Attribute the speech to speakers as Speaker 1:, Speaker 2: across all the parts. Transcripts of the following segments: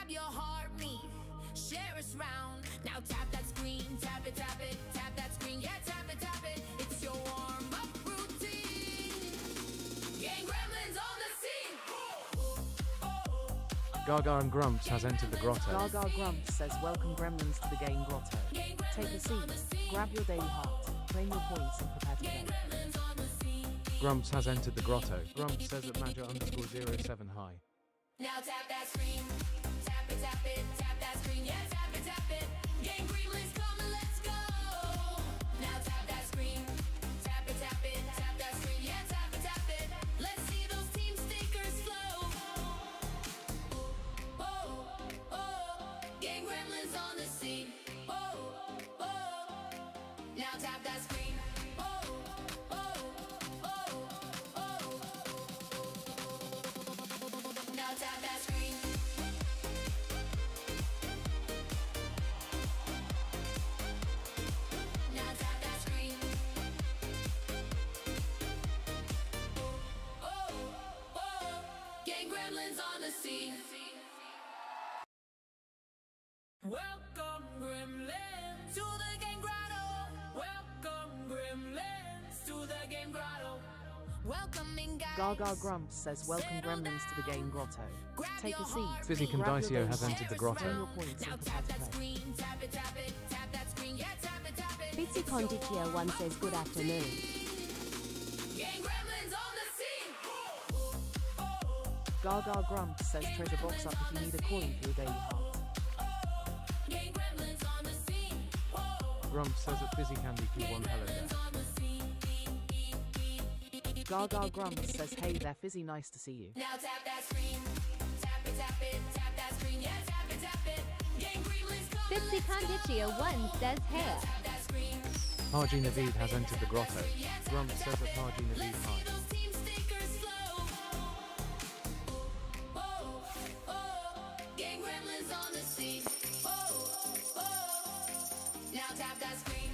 Speaker 1: your heartbeat, share us round. Now tap that screen, tap it, tap that screen, yeah, tap it. It's your warm-up routine. Gang Gremlins on the scene.
Speaker 2: Gaga and Grumps has entered the grotto.
Speaker 3: Gaga Grumps says welcome Gremlins to the game grotto. Take a seat, grab your daily heart, claim your points and prepare to play.
Speaker 2: Grumps has entered the grotto. Grumps says at Major_07 hi.
Speaker 1: Now tap that screen, tap it, tap that screen, yeah, tap it. Gang Gremlins, come and let's go. Now tap that screen, tap it, tap that screen, yeah, tap it. Let's see those team stickers flow. Gang Gremlins on the scene. Now tap that screen. Now tap that screen. Now tap that screen. Gang Gremlins on the scene. Welcome Gremlins to the game grotto. Welcome Gremlins to the game grotto. Welcoming guys.
Speaker 3: Gaga Grumps says welcome Gremlins to the game grotto. Take a seat,
Speaker 2: Fizzy
Speaker 3: grab your
Speaker 2: Condicio
Speaker 3: daily
Speaker 2: has
Speaker 3: heart,
Speaker 2: entered the
Speaker 3: claim
Speaker 2: grotto.
Speaker 3: your points
Speaker 1: Now
Speaker 3: and
Speaker 1: tap
Speaker 3: prepare to
Speaker 1: that
Speaker 3: play.
Speaker 1: screen, tap that screen, yeah, tap it.
Speaker 4: Fitzy Conditio 1 says good afternoon.
Speaker 1: Gang Gremlins on the scene.
Speaker 3: Gaga Grumps says treasure box up if you need a coin for your daily heart.
Speaker 1: Gang Gremlins on the scene.
Speaker 2: Grumps says at Fizzy Candy Q1 hello there.
Speaker 1: On the scene.
Speaker 3: Gaga Grumps says hey there Fizzy, nice to see you.
Speaker 1: Now tap that screen, tap it, tap that screen, yeah, tap it. Gang Gremlins come and
Speaker 4: Fitzy
Speaker 1: let's go.
Speaker 4: Conditio 1 says hey.
Speaker 1: Tap that screen.
Speaker 2: Haji Naveed has entered the grotto. Grumps says at Haji Naveed
Speaker 1: Let's
Speaker 2: hi.
Speaker 1: see those team stickers flow. Gang Gremlins on the scene. Now tap that screen.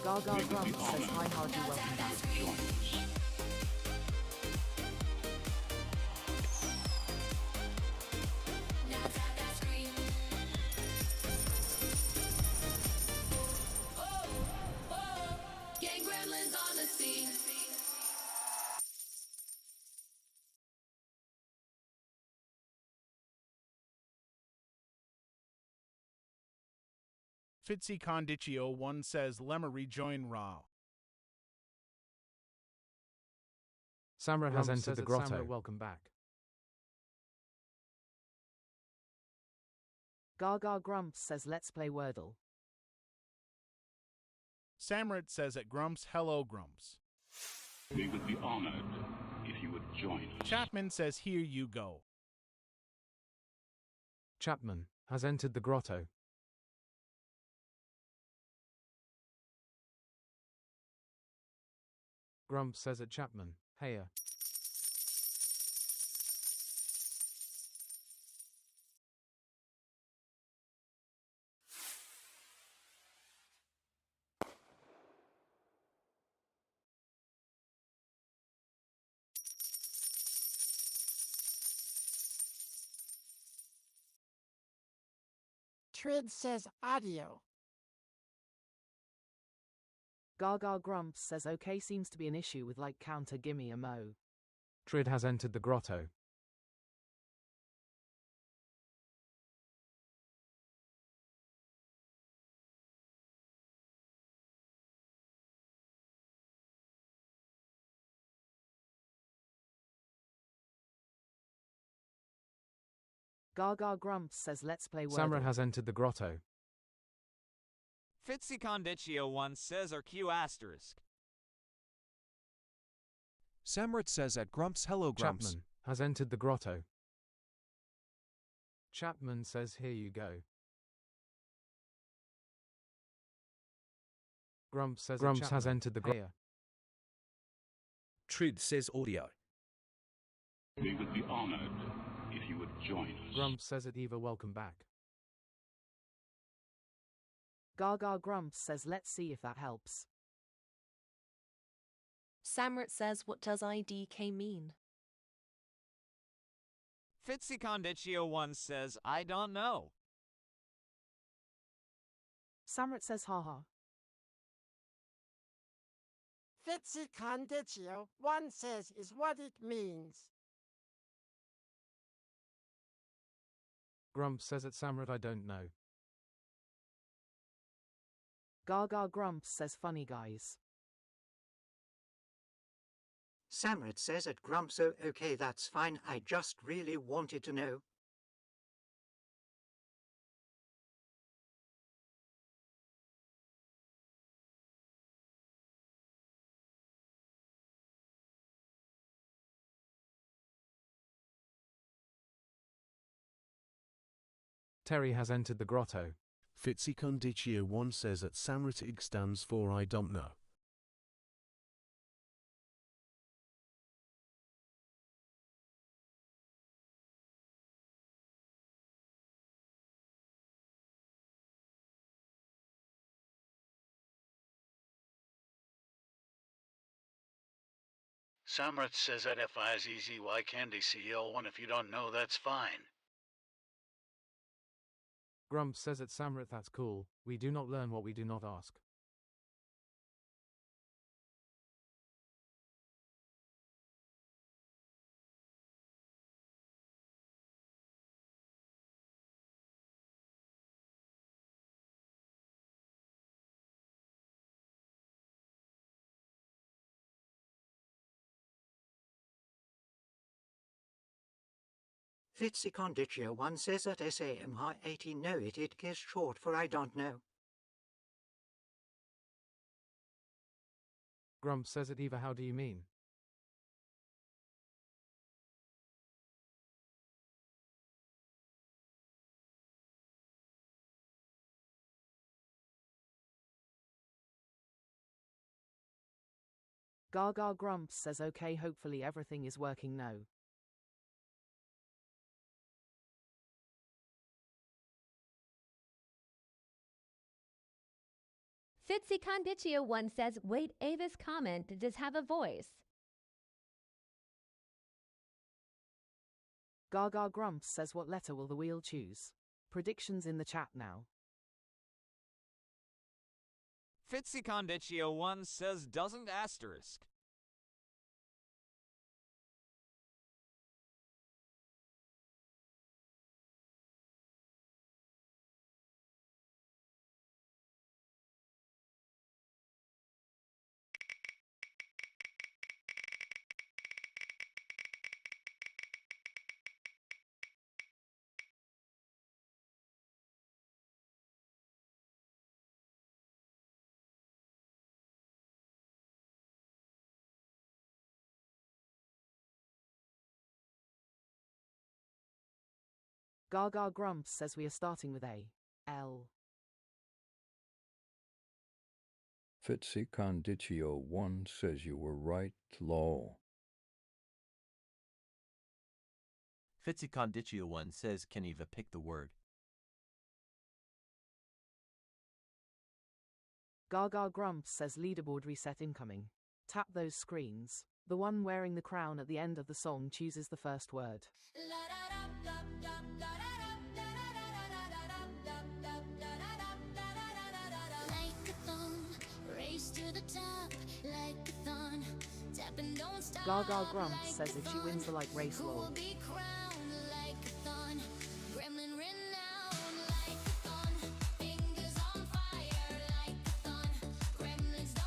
Speaker 3: Gaga Grumps says hi Haji, welcome back.
Speaker 1: Now tap that screen. Gang Gremlins on the scene.
Speaker 5: Fitzy Condicio 1 says Lemma rejoin Ra.
Speaker 2: Samra has Grumps entered says the at grotto. Samra, welcome back.
Speaker 3: Gaga Grumps says let's play Wordle.
Speaker 5: Samrit says at Grumps, hello Grumps.
Speaker 6: We would be honored if you would join us.
Speaker 5: Chapman says here you go.
Speaker 2: Chapman has entered the grotto. Grumps says at Chapman, heya.
Speaker 7: Trid says audio.
Speaker 3: Gaga Grumps says okay, seems to be an issue with like counter, gimme a mo.
Speaker 2: Trid has entered the grotto.
Speaker 3: Gaga Grumps says let's play Wordle.
Speaker 2: Samra has entered the grotto.
Speaker 8: Fitzy Conditio 1 says or Q asterisk.
Speaker 9: Samrit says at Grumps hello Grumps.
Speaker 2: Chapman has entered the grotto. Chapman says here you go. Grumps says
Speaker 9: Grumps
Speaker 2: has entered the grotto.
Speaker 9: Trid says audio.
Speaker 6: We would be honored if you would join us.
Speaker 2: Grumps says at Eva welcome back.
Speaker 3: Gaga Grumps says let's see if that helps.
Speaker 10: Samrit says what does IDK mean?
Speaker 8: Fitzy Conditio 1 says, I don't know.
Speaker 3: Samrat says haha.
Speaker 7: Fitzy Conditio 1 says is what it means.
Speaker 2: Grumps says at Samrat, I don't know.
Speaker 3: Gaga Grumps says funny guys.
Speaker 10: Samrat says at Grumps, oh, okay, that's fine, I just really wanted to know.
Speaker 2: Terry has entered the grotto.
Speaker 11: Fitzy Conditio 1 says at Samrat ig stands for I don't know.
Speaker 12: Samrat says that FI is easy, why can't he CL1 if you don't know, that's fine.
Speaker 2: Grumps says at Samrat, that's cool, we do not learn what we do not ask.
Speaker 10: Fitzy Conditio 1 says at SAMH80 no it is short for I don't know.
Speaker 2: Grumps says at Eva, how do you mean?
Speaker 3: Gaga Grumps says okay, hopefully everything is working now.
Speaker 4: Fitzy Conditio 1 says, wait, Ava's comment does have a voice.
Speaker 3: Gaga Grumps says what letter will the wheel choose? Predictions in the chat now.
Speaker 8: Fitzy Conditio 1 says doesn't asterisk.
Speaker 3: Gaga Grumps says we are starting with A. L.
Speaker 13: Fitzy Conditio 1 says you were right, lol.
Speaker 14: Fitzy Conditio 1 says can Eva pick the word?
Speaker 3: Gaga Grumps says leaderboard reset incoming. Tap those screens. The one wearing the crown at the end of the song chooses the first word. Gaga Grumps says if she wins the like race lol.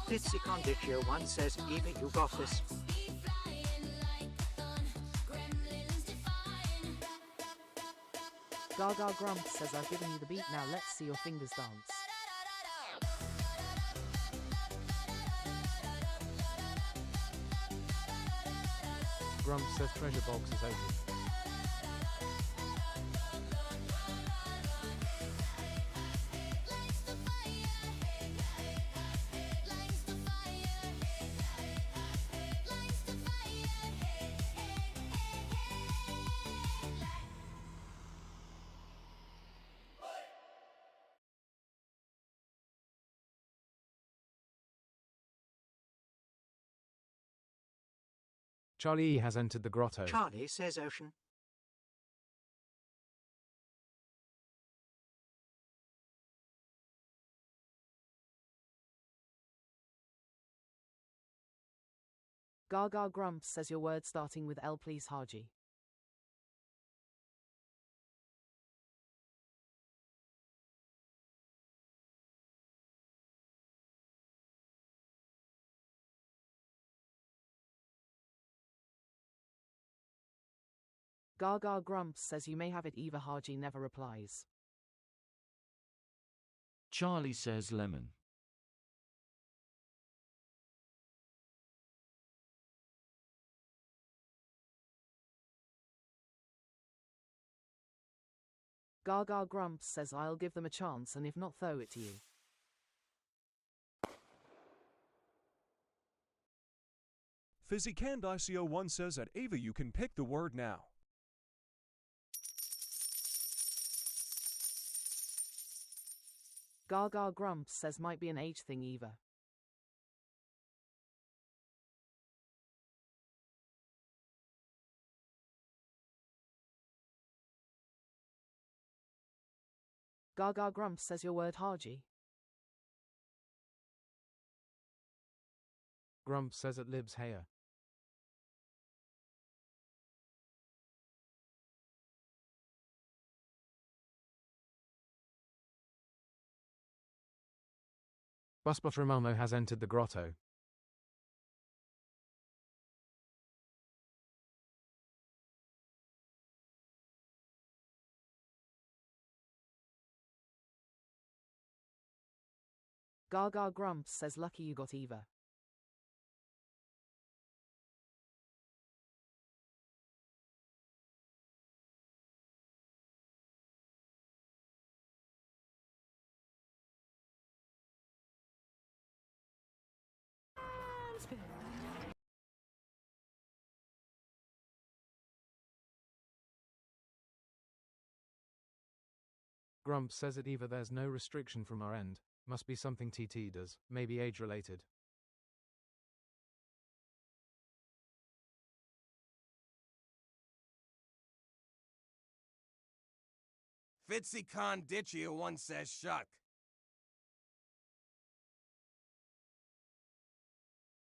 Speaker 10: Fitzy Conditio 1 says Eva you got this.
Speaker 3: Gaga Grumps says I've given you the beat, now let's see your fingers dance.
Speaker 2: Grumps says treasure box is open. Charlie E has entered the grotto.
Speaker 10: Charlie says ocean.
Speaker 3: Gaga Grumps says your word starting with L please Haji. Gaga Grumps says you may have it Eva Haji never replies.
Speaker 15: Charlie says lemon.
Speaker 3: Gaga Grumps says I'll give them a chance and if not throw it to you.
Speaker 9: Fizzy Candicio1 says at Ava you can pick the word now.
Speaker 3: Gaga Grumps says might be an age thing Eva. Gaga Grumps says your word Haji.
Speaker 2: Grumps says it libs Haya. Busbot Ramono has entered the grotto.
Speaker 3: Gaga Grumps says lucky you got Eva.
Speaker 2: Grumps says at Eva there's no restriction from our end. Must be something TT does, maybe age related.
Speaker 16: Fitzy Conditio1 says shuck.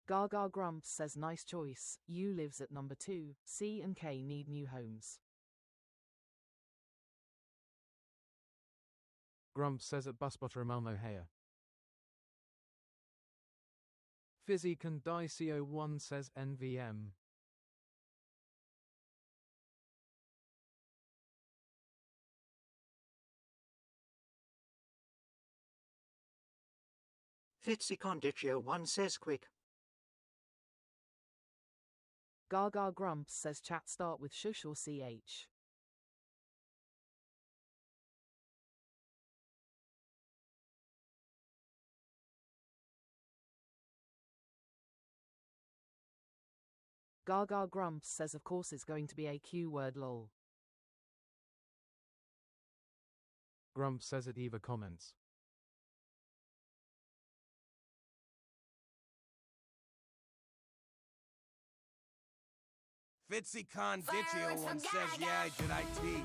Speaker 3: Gaga Grumps says nice choice. U lives at number 2. C and K need new homes.
Speaker 2: Grumps says at Busbot Ramono Haya. Fizzy Candicio1 says NVM.
Speaker 10: Fitzy Conditio1 says quick.
Speaker 3: Gaga Grumps says chat start with shush or ch. Gaga Grumps says of course it's going to be a Q word lol.
Speaker 2: Grumps says at Eva comments.
Speaker 16: Fitzy Conditio1 says yeah, did IT.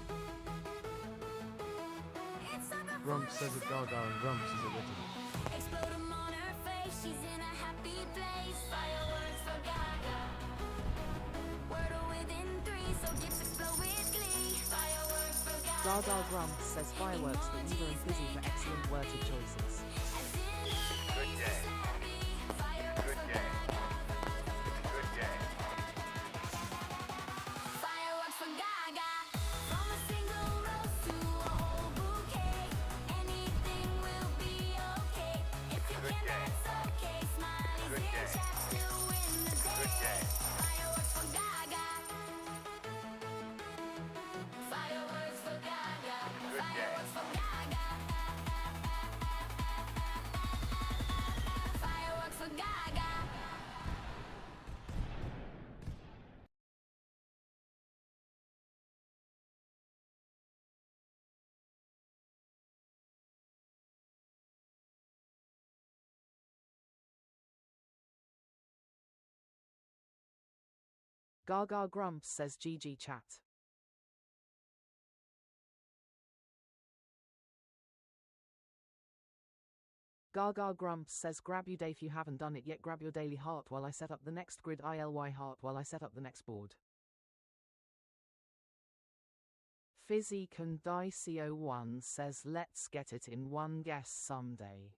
Speaker 2: Grumps says at Gaga and Grumps is a written.
Speaker 1: Explode 'em on her face, she's in a happy place. Fireworks for Gaga. Wordle within 3, so gifts explode with glee. Fireworks for Gaga.
Speaker 3: Gaga Grumps says fireworks for Eva and Fizzy for excellent worded choices.
Speaker 16: Good day. Good day. It's a good day.
Speaker 1: Fireworks for Gaga. From a single rose to a whole bouquet. Anything will be okay. If you
Speaker 16: Good
Speaker 1: can,
Speaker 16: day.
Speaker 1: that's okay. Smileys
Speaker 16: Good
Speaker 1: in
Speaker 16: day.
Speaker 1: chat still win the
Speaker 16: Good
Speaker 1: day.
Speaker 16: day.
Speaker 1: Fireworks for Gaga. Fireworks for Gaga.
Speaker 16: Good day.
Speaker 1: Fireworks for Gaga. Fireworks for Gaga.
Speaker 3: Gaga Grumps says GG chat. Gaga Grumps says grab you day if you haven't done it yet, grab your daily heart while I set up the next grid, ILY heart while I set up the next board. Fizzy Can Die CO1 says let's get it in one guess someday.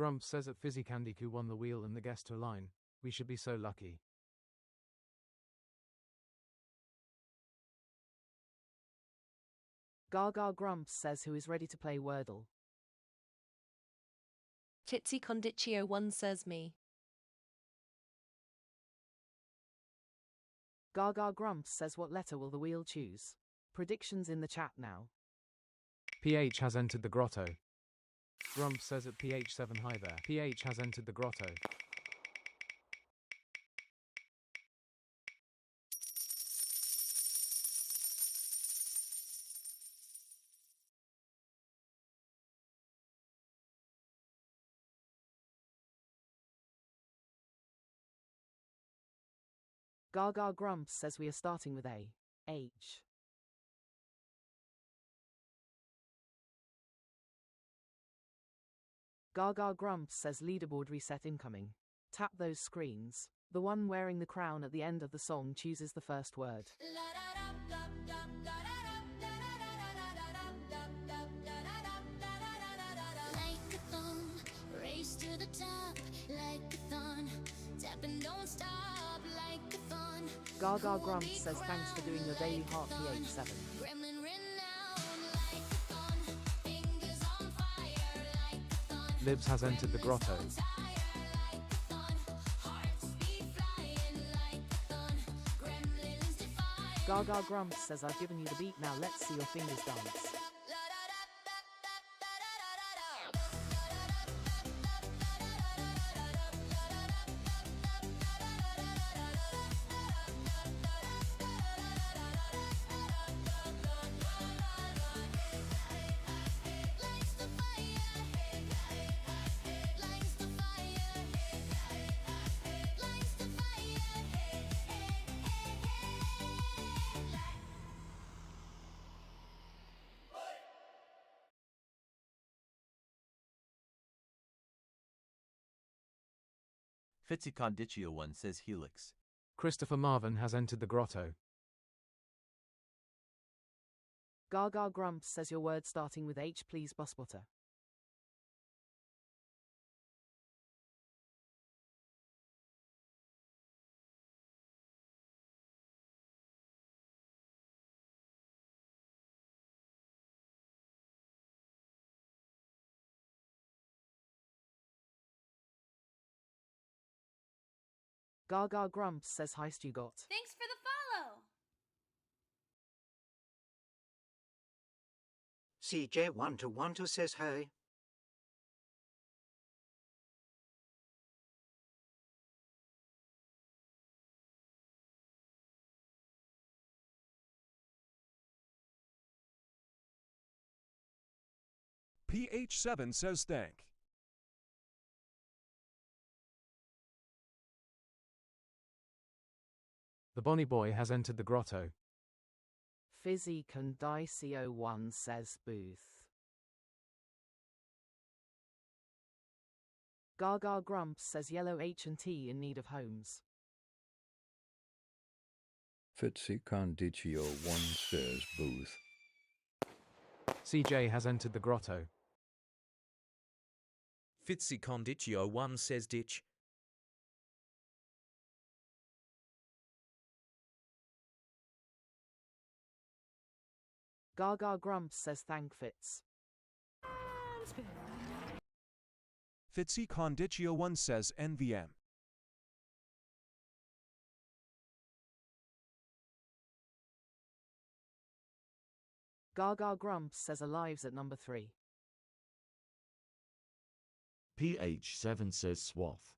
Speaker 2: Grumps says that Fizzy Candy Coo won the wheel and the guest to line. We should be so lucky.
Speaker 3: Gaga Grumps says who is ready to play Wordle.
Speaker 17: Titsy Conditio 1 says me.
Speaker 3: Gaga Grumps says what letter will the wheel choose? Predictions in the chat now.
Speaker 2: PH has entered the grotto. Grumps says at PH7 hi there. PH has entered the grotto.
Speaker 3: Gaga Grumps says we are starting with A. H. Gaga Grumps says leaderboard reset incoming. Tap those screens. The one wearing the crown at the end of the song chooses the first word.
Speaker 1: Race to the top like a thon. Tap and don't stop like a thon.
Speaker 3: Gaga Grumps says thanks for doing your daily heart PH7.
Speaker 1: Gremlin renowned like a thon. Fingers on fire like a thon.
Speaker 2: Libs has entered the grotto.
Speaker 3: Gaga Grumps says I've given you the beat, now let's see your fingers dance.
Speaker 14: Fitzy Conditio 1 says Helix.
Speaker 2: Christopher Marvin has entered the grotto.
Speaker 3: Gaga Grumps says your word starting with H please busbotter. Gaga Grumps says heist you got.
Speaker 1: Thanks for the follow.
Speaker 10: CJ1212 says hey.
Speaker 9: PH7 says thank.
Speaker 2: The Bonnie Boy has entered the grotto.
Speaker 3: Fizzy Can Die CO1 says booth. Gaga Grumps says yellow H&T in need of homes.
Speaker 13: Fitzy Conditio 1 says booth.
Speaker 2: CJ has entered the grotto.
Speaker 18: Fitzy Conditio 1 says ditch.
Speaker 3: Gaga grumps says thank Fitz.
Speaker 9: Fitzy Condicio 1 says NVM.
Speaker 3: Gaga grumps says alives at number 3.
Speaker 15: PH7 says swath.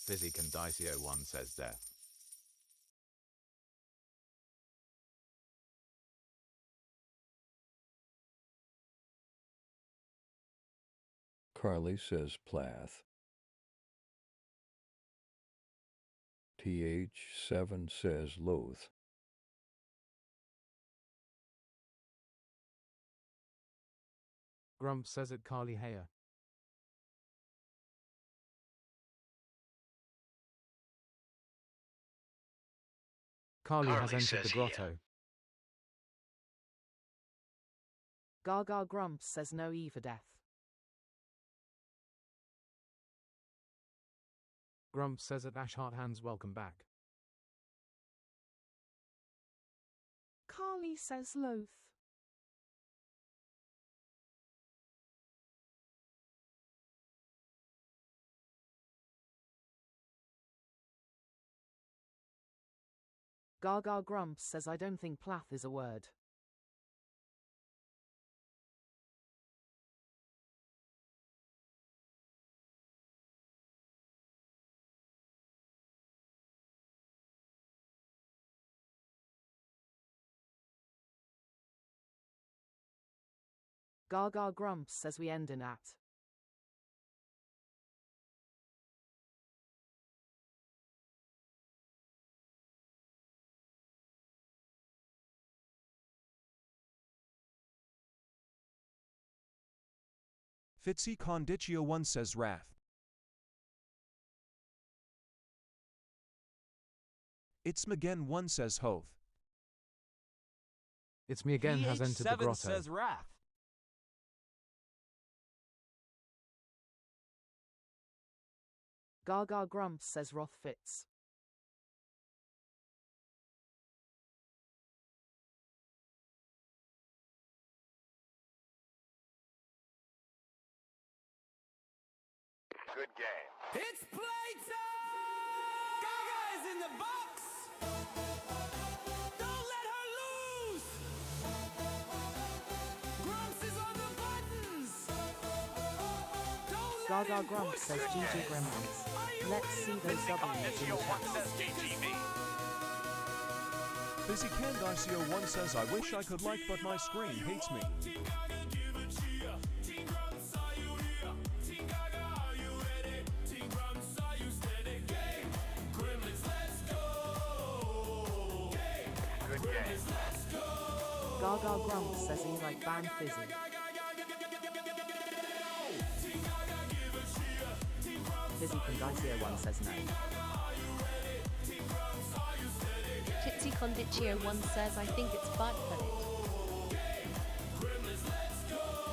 Speaker 2: Fizzy Condicio 1 says death.
Speaker 13: Carly says plath. TH7 says loath.
Speaker 2: Grump says it Carly Heyer. Carly has entered the grotto.
Speaker 3: Gaga grumps says no E for death.
Speaker 2: Grump says at Ashheart Hands welcome back.
Speaker 3: Carly says loath. Gaga grumps says I don't think plath is a word. Gaga grumps says we end in at.
Speaker 9: Fitzy Condicio 1 says wrath. It's Again 1 says hoth.
Speaker 2: It's Me Again has entered the
Speaker 8: PH7
Speaker 2: grotto.
Speaker 8: says wrath.
Speaker 3: Gaga grumps says wrath Fitz.
Speaker 16: Good game. It's playtime! Gaga is in the box! Don't let her lose! Grumps is on the buttons! Don't let
Speaker 3: Gaga
Speaker 16: him
Speaker 3: grumps
Speaker 16: push
Speaker 3: says
Speaker 16: your
Speaker 3: GG
Speaker 16: head.
Speaker 3: Gremlins. Let's see those W's in the chat.
Speaker 9: Fizzy Candicio 1 says I wish I could like but my screen hates me.
Speaker 16: Good game.
Speaker 3: Gaga grumps says he like band Fizzy. Fizzy Condicio 1 says no.
Speaker 17: Fitzy Condicio 1 says I think it's butt for it.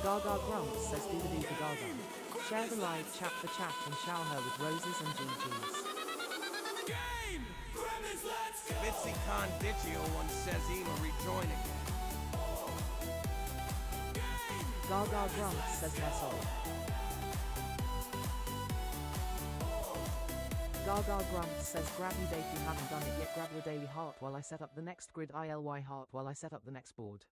Speaker 3: Gaga grumps says doo-doo for Gaga. Share the live chat for chat and shower her with roses and GGs.
Speaker 16: Fitzy Condicio 1 says Ema rejoin again.
Speaker 3: Gaga grumps says mess all. Gaga grumps says grab you date you haven't done it yet, grab your daily heart while I set up the next grid ILY heart while I set up the next board.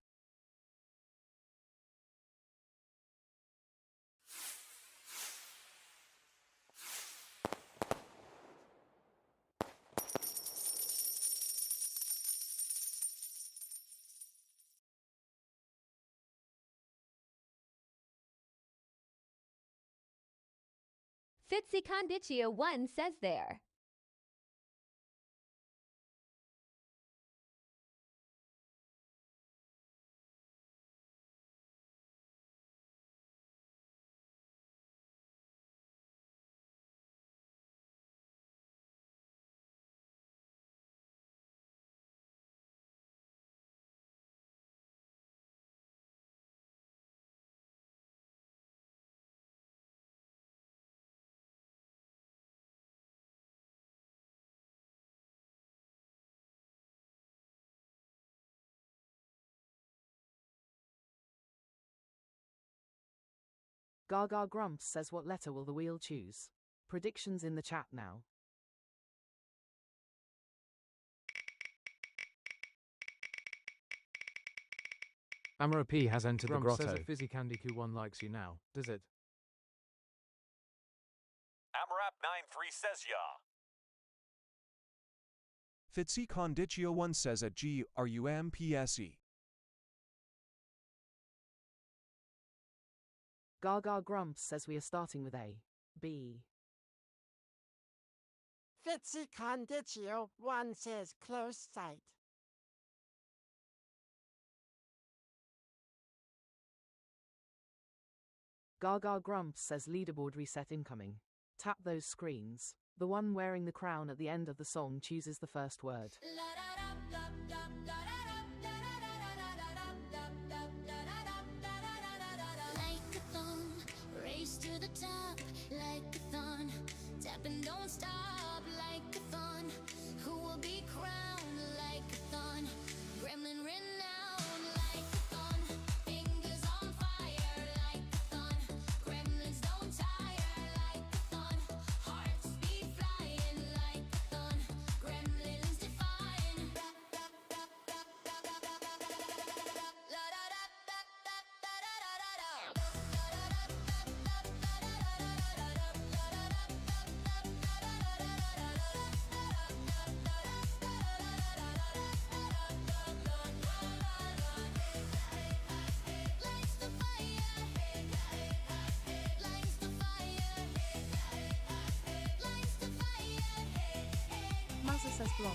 Speaker 4: Fitzy Condicio 1 says there.
Speaker 3: Gaga Grumps says what letter will the wheel choose? Predictions in the chat now.
Speaker 2: Amara P has entered
Speaker 5: Grump
Speaker 2: the grotto.
Speaker 5: says
Speaker 2: Says a Fizzy Candy Q1 likes you now, does it?
Speaker 19: Amarap93 says yeah.
Speaker 9: Fitzy Condicio 1 says at GRUMPSE.
Speaker 3: Gaga Grumps says we are starting with A. B.
Speaker 7: Fitzy Condicio 1 says close sight.
Speaker 3: Gaga Grumps says leaderboard reset incoming. Tap those screens. The one wearing the crown at the end of the song chooses the first word.
Speaker 1: Like a thong, race to the top. Like a thon, tap and don't stop. Like a thon, who will be crowned? Like a thon, gremlin renowned. Like a thon, fingers on fire. Like a thon, gremlins don't tire. Like a thon, hearts beat flying. Like a thon, gremlins defying.
Speaker 3: Mazza says block.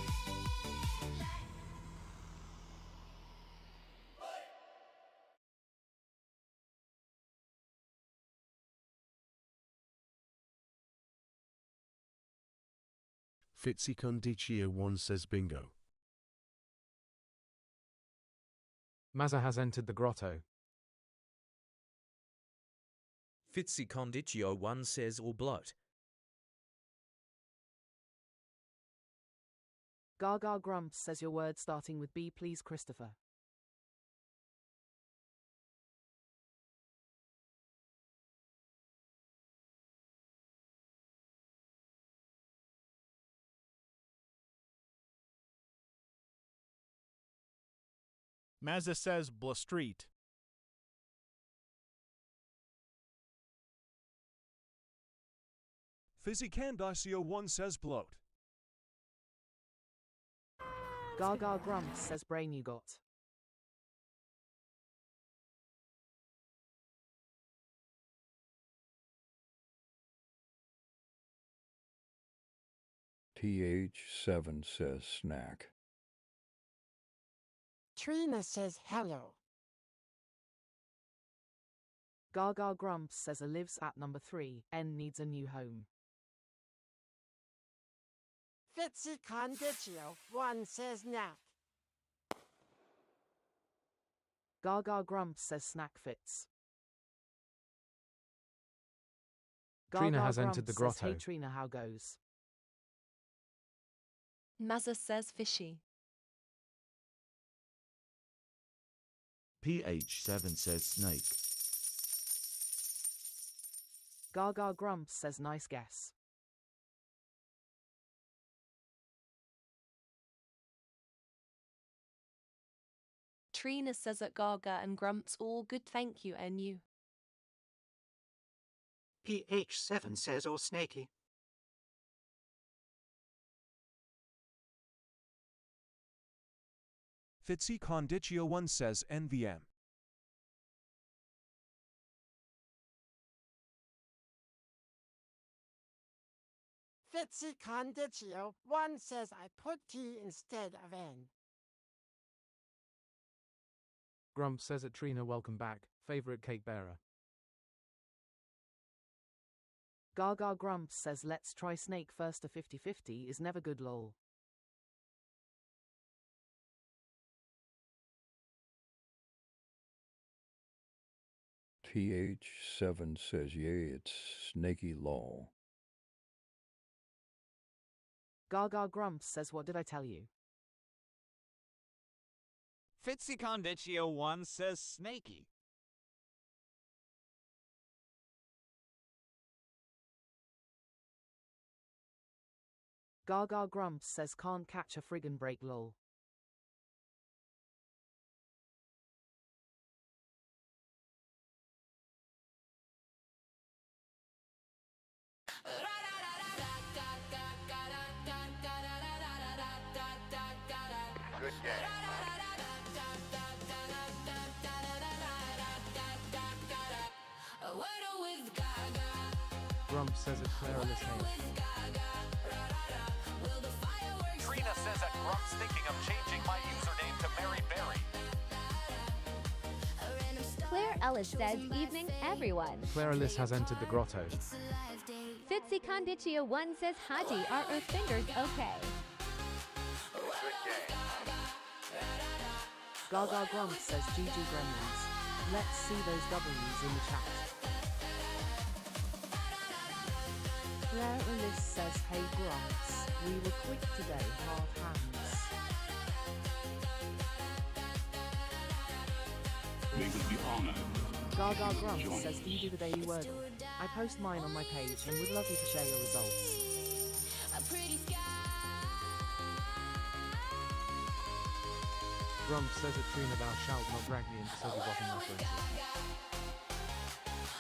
Speaker 11: Fitzy Condicio 1 says bingo.
Speaker 2: Mazza has entered the grotto.
Speaker 18: Fitzy Condicio 1 says all bloat.
Speaker 3: Gaga Grumps says your word starting with B please Christopher.
Speaker 5: Mazza says Blah Street.
Speaker 9: Fizzy Candicio 1 says bloat.
Speaker 3: Gaga Grumps says brain you got.
Speaker 13: TH7 says snack.
Speaker 7: Trina says hello.
Speaker 3: Gaga Grumps says a lives at number 3, N needs a new home.
Speaker 7: Fitzy Condicio 1 says knack.
Speaker 3: Gaga Grumps says snack fits.
Speaker 2: Trina
Speaker 3: Gaga
Speaker 2: has entered the
Speaker 3: Grumps says,
Speaker 2: grotto.
Speaker 3: hey Trina, how goes?
Speaker 17: Mazza says fishy.
Speaker 15: PH7 says snake.
Speaker 3: Gaga Grumps says nice guess.
Speaker 17: Trina says at Gaga and Grumps all good thank you, NU.
Speaker 10: PH7 says all snaky.
Speaker 9: Fitzy Condicio 1 says NVM.
Speaker 7: Fitzy Condicio 1 says I put T instead of N.
Speaker 2: Grump says at Trina welcome back, favourite cake bearer.
Speaker 3: Gaga Grumps says let's try snake first. A 50-50 is never good lol.
Speaker 13: TH7 says yay, it's snaky lol.
Speaker 3: Gaga Grumps says what did I tell you?
Speaker 8: Fitzy Condicio 1 says snaky.
Speaker 3: Gaga Grumps says can't catch a friggin' break lol.
Speaker 19: Good game.
Speaker 1: Wordle with Gaga.
Speaker 2: Grumps says it's Clareless Hay.
Speaker 1: Will the fireworks
Speaker 19: Trina says that Grump's thinking of changing my username to Mary Berry.
Speaker 4: Claire Ellis says, evening, everyone.
Speaker 2: Clareless has entered the grotto.
Speaker 4: Fitzy Condicio 1 says, Haji, are Earth fingers okay?
Speaker 19: Good game.
Speaker 3: Gaga Grumps says GG Gremlins. Let's see those W's in the chat. Claire Ellis says, hey Grumps, we were quick today, half hands.
Speaker 6: We would be honored.
Speaker 3: Gaga Grumps
Speaker 6: Join
Speaker 3: says, do you do the daily Wordle? I post mine on my page and would love you to share your results.
Speaker 1: a pretty sky.
Speaker 2: Grumps says at Trina thou shalt not drag me into silly bottom references.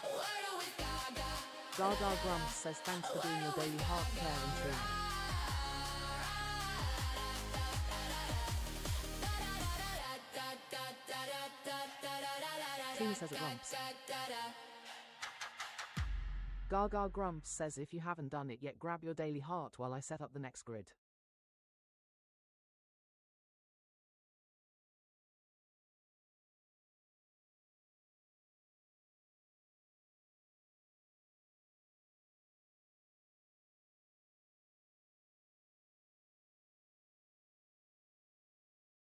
Speaker 1: Wordle with Gaga.
Speaker 3: Gaga Grumps says thanks for doing your daily heart, Claire and Trina. Trina says it Grumps. Gaga Grumps says if you haven't done it yet, grab your daily heart while I set up the next grid.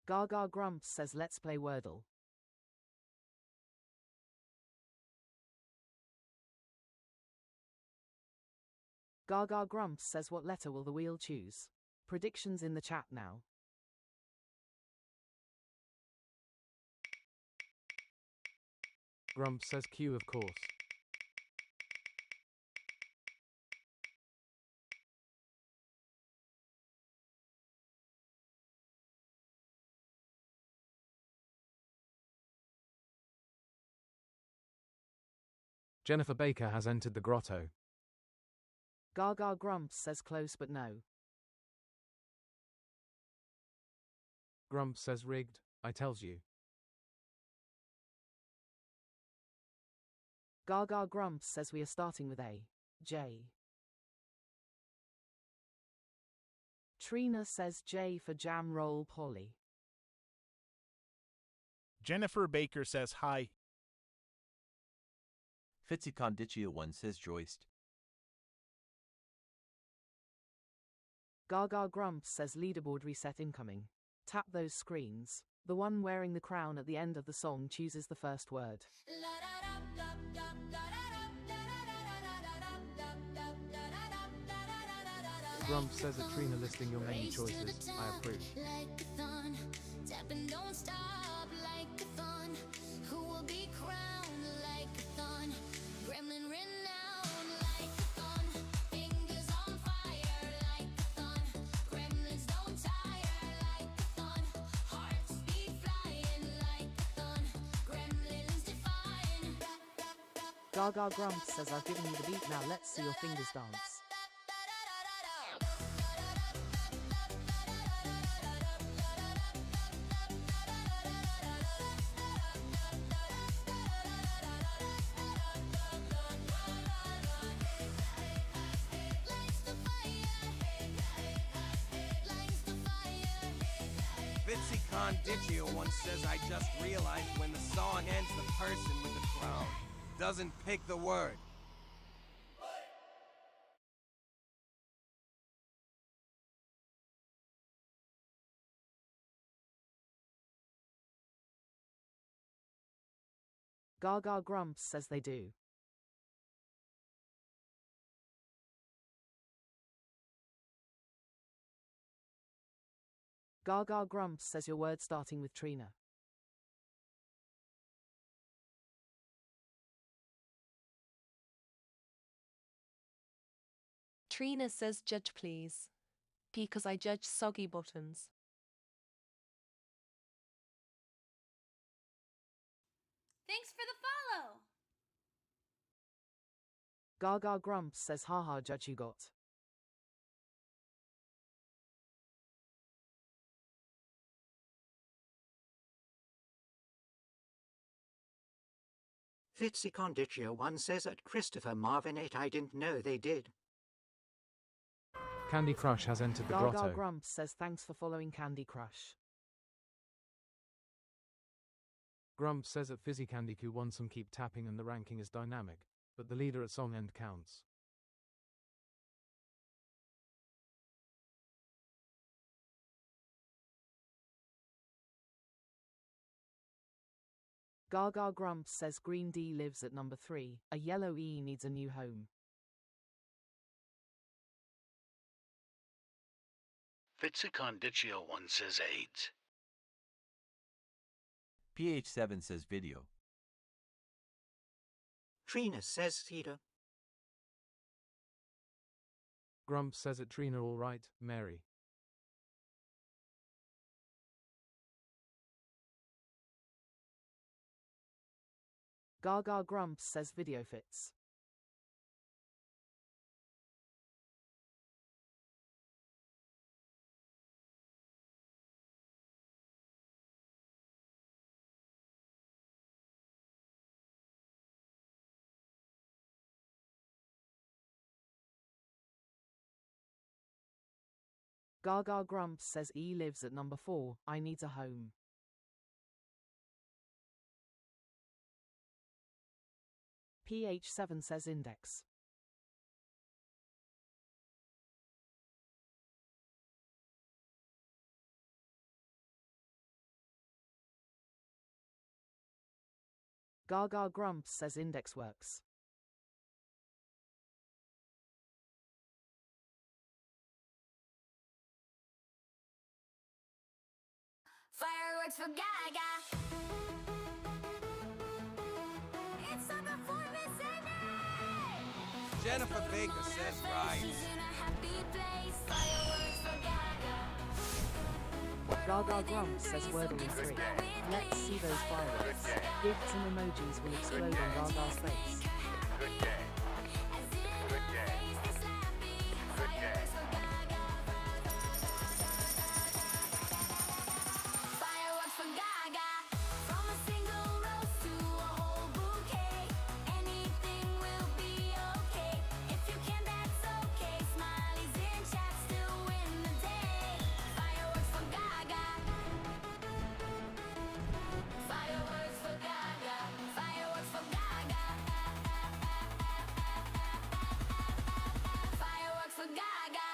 Speaker 3: Gaga Grumps says let's play Wordle. Gaga Grumps says what letter will the wheel choose? Predictions in the chat now.
Speaker 2: Grumps says Q of course. Jennifer Baker has entered the grotto.
Speaker 3: Gaga Grumps says close but no.
Speaker 2: Grumps says rigged, I tells you.
Speaker 3: Gaga Grumps says we are starting with A. J. Trina says J for jam roll Polly.
Speaker 5: Jennifer Baker says hi.
Speaker 14: Fitzy Condicio 1 says Joist.
Speaker 3: Gaga Grumps says leaderboard reset incoming. Tap those screens. The one wearing the crown at the end of the song chooses the first word.
Speaker 2: Grumps says at Trina listing your many choices, I approve.
Speaker 3: Gaga Grumps says I've given you the beat, now let's see your fingers dance.
Speaker 16: Fitzy Condicio once says I just realized when the song ends, the person with the crown doesn't pick the word.
Speaker 3: Gaga Grumps says they do. Gaga Grumps says your word starting with Trina.
Speaker 17: Trina says judge please. P, because I judge soggy buttons.
Speaker 1: Thanks for the follow.
Speaker 3: Gaga Grumps says haha judge you got.
Speaker 10: Fitzy Conditio 1 says at Christopher Marvin 8 I didn't know they did.
Speaker 2: Candy Crush has entered the
Speaker 3: Gaga
Speaker 2: grotto.
Speaker 3: Grumps says thanks for following Candy Crush.
Speaker 2: Grump says at Fizzy Candy Q won some keep tapping and the ranking is dynamic, but the leader at song end counts.
Speaker 3: Gaga Grumps says Green D lives at number 3, a yellow E needs a new home.
Speaker 12: Fitzy Conditio 1 says AIDS.
Speaker 14: PH7 says video.
Speaker 10: Trina says Cedar.
Speaker 2: Grump says at Trina alright, Mary.
Speaker 3: Gaga Grumps says video fits. Gaga Grumps says E lives at number 4, I needs a home. PH7 says index. Gaga Grumps says index works.
Speaker 1: Fireworks for Gaga. It's a performance and
Speaker 16: Jennifer Baker says rise.
Speaker 1: she's in a happy place. Fireworks for Gaga.
Speaker 3: Gaga Grumps says Wordle in 3. Let's see those fireworks. Gifts and emojis will explode on Gaga's face.
Speaker 19: Good day. Good day. Good day.
Speaker 1: Fireworks for Gaga. From a single rose to a whole bouquet. Anything will be okay. If you can, that's okay. Smileys in chat still win the day. Fireworks for Gaga. Fireworks for Gaga. Fireworks for Gaga. Fireworks for Gaga.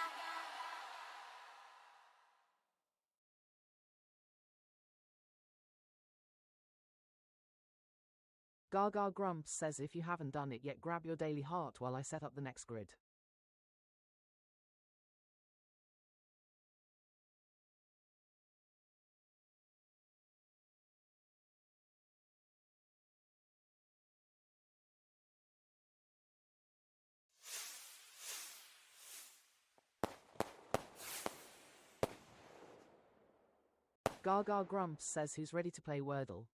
Speaker 3: Gaga Grumps says if you haven't done it yet, grab your daily heart while I set up the next grid. Gaga Grumps says who's ready to play Wordle.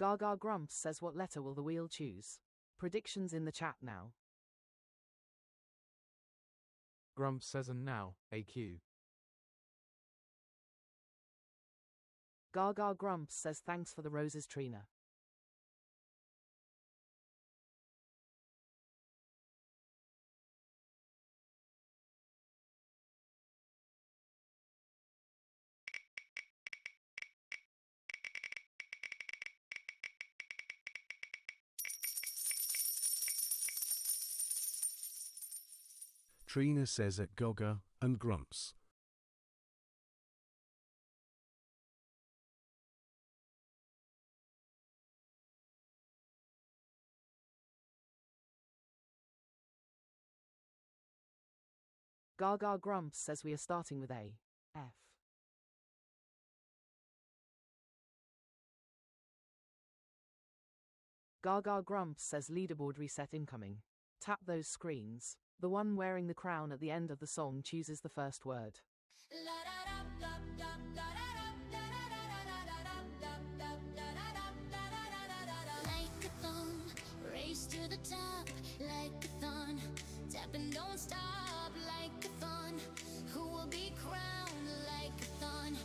Speaker 3: Gaga Grumps says what letter will the wheel choose? Predictions in the chat now.
Speaker 2: Grump says and now, AQ.
Speaker 3: Gaga Grumps says thanks for the roses, Trina.
Speaker 11: Trina says at Gaga and Grumps.
Speaker 3: Gaga Grumps says we are starting with A. F. Gaga Grumps says leaderboard reset incoming. Tap those screens. The one wearing the crown at the end of the song chooses the first word.
Speaker 1: Like-a-thon, race to the top, like-a-thon, tap and don't stop, like-a-thon, who will be crowned, like-a-thon,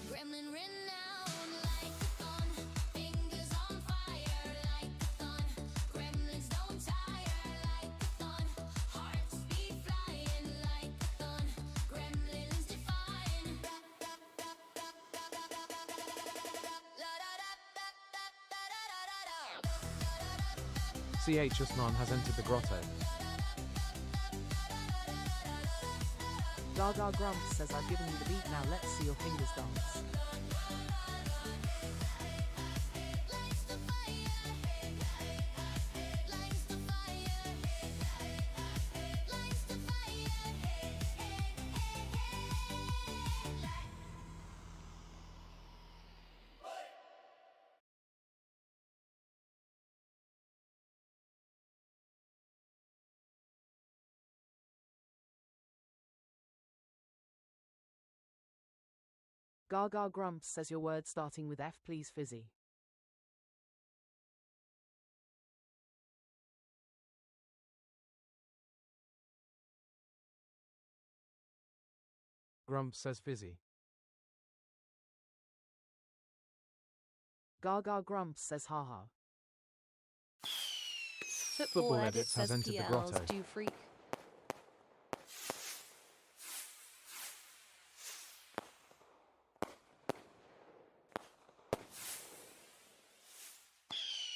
Speaker 1: gremlin renowned, like-a-thon, fingers on fire, like-a-thon, gremlins don't tire, like-a-thon, hearts be flying, like-a-thon, gremlins defying.
Speaker 2: CH Usman has entered the grotto.
Speaker 3: Gaga Grumps says I've given you the beat, now let's see your fingers dance. Gaga Grumps says your word starting with F, please, Fizzy.
Speaker 2: Grumps says fizzy.
Speaker 3: Gaga Grumps says haha.
Speaker 17: Football edit
Speaker 2: Edits has
Speaker 17: says
Speaker 2: entered the
Speaker 17: PLs,
Speaker 2: grotto.
Speaker 17: do you freak?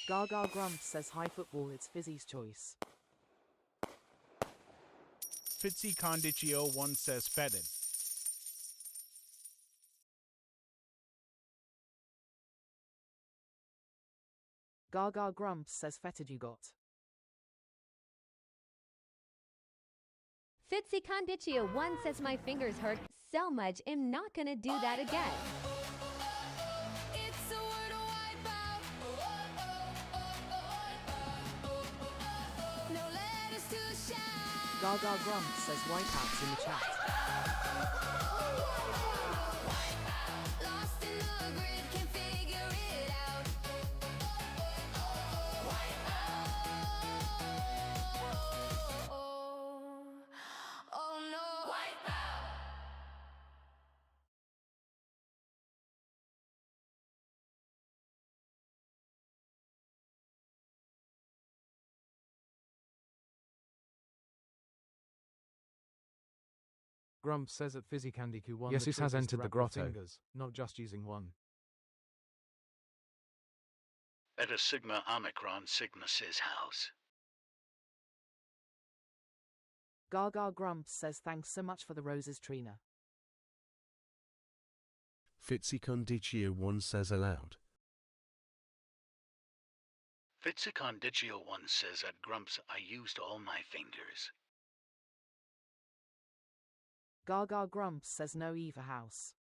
Speaker 3: Gaga Grumps says hi football, it's Fizzy's choice.
Speaker 5: Fitzy Condicio 1 says fetid.
Speaker 3: Gaga Grumps says fetid you got.
Speaker 4: Fitzy Condicio 1 says my fingers hurt so much, I'm not gonna do that again.
Speaker 1: It's a word to wipe out. No letters to shout.
Speaker 3: Gaga Grumps says wipeouts in the chat.
Speaker 1: Lost in the grid, can't figure it out. Oh no. Wipe out.
Speaker 2: Grumps says at Fizzy Candiku 1
Speaker 5: Yes,
Speaker 2: the
Speaker 5: it
Speaker 2: trick
Speaker 5: has
Speaker 2: is to
Speaker 5: entered the
Speaker 2: wrap your
Speaker 5: grotto.
Speaker 2: fingers, not just using one.
Speaker 12: Eta Sigma Omicron Sigma says house.
Speaker 3: Gaga Grumps says thanks so much for the roses, Trina.
Speaker 11: Fitzy Condicio 1 says aloud.
Speaker 12: Fitzicondicio 1 says at Grumps, I used all my fingers.
Speaker 3: Gaga Grumps says no Eva house.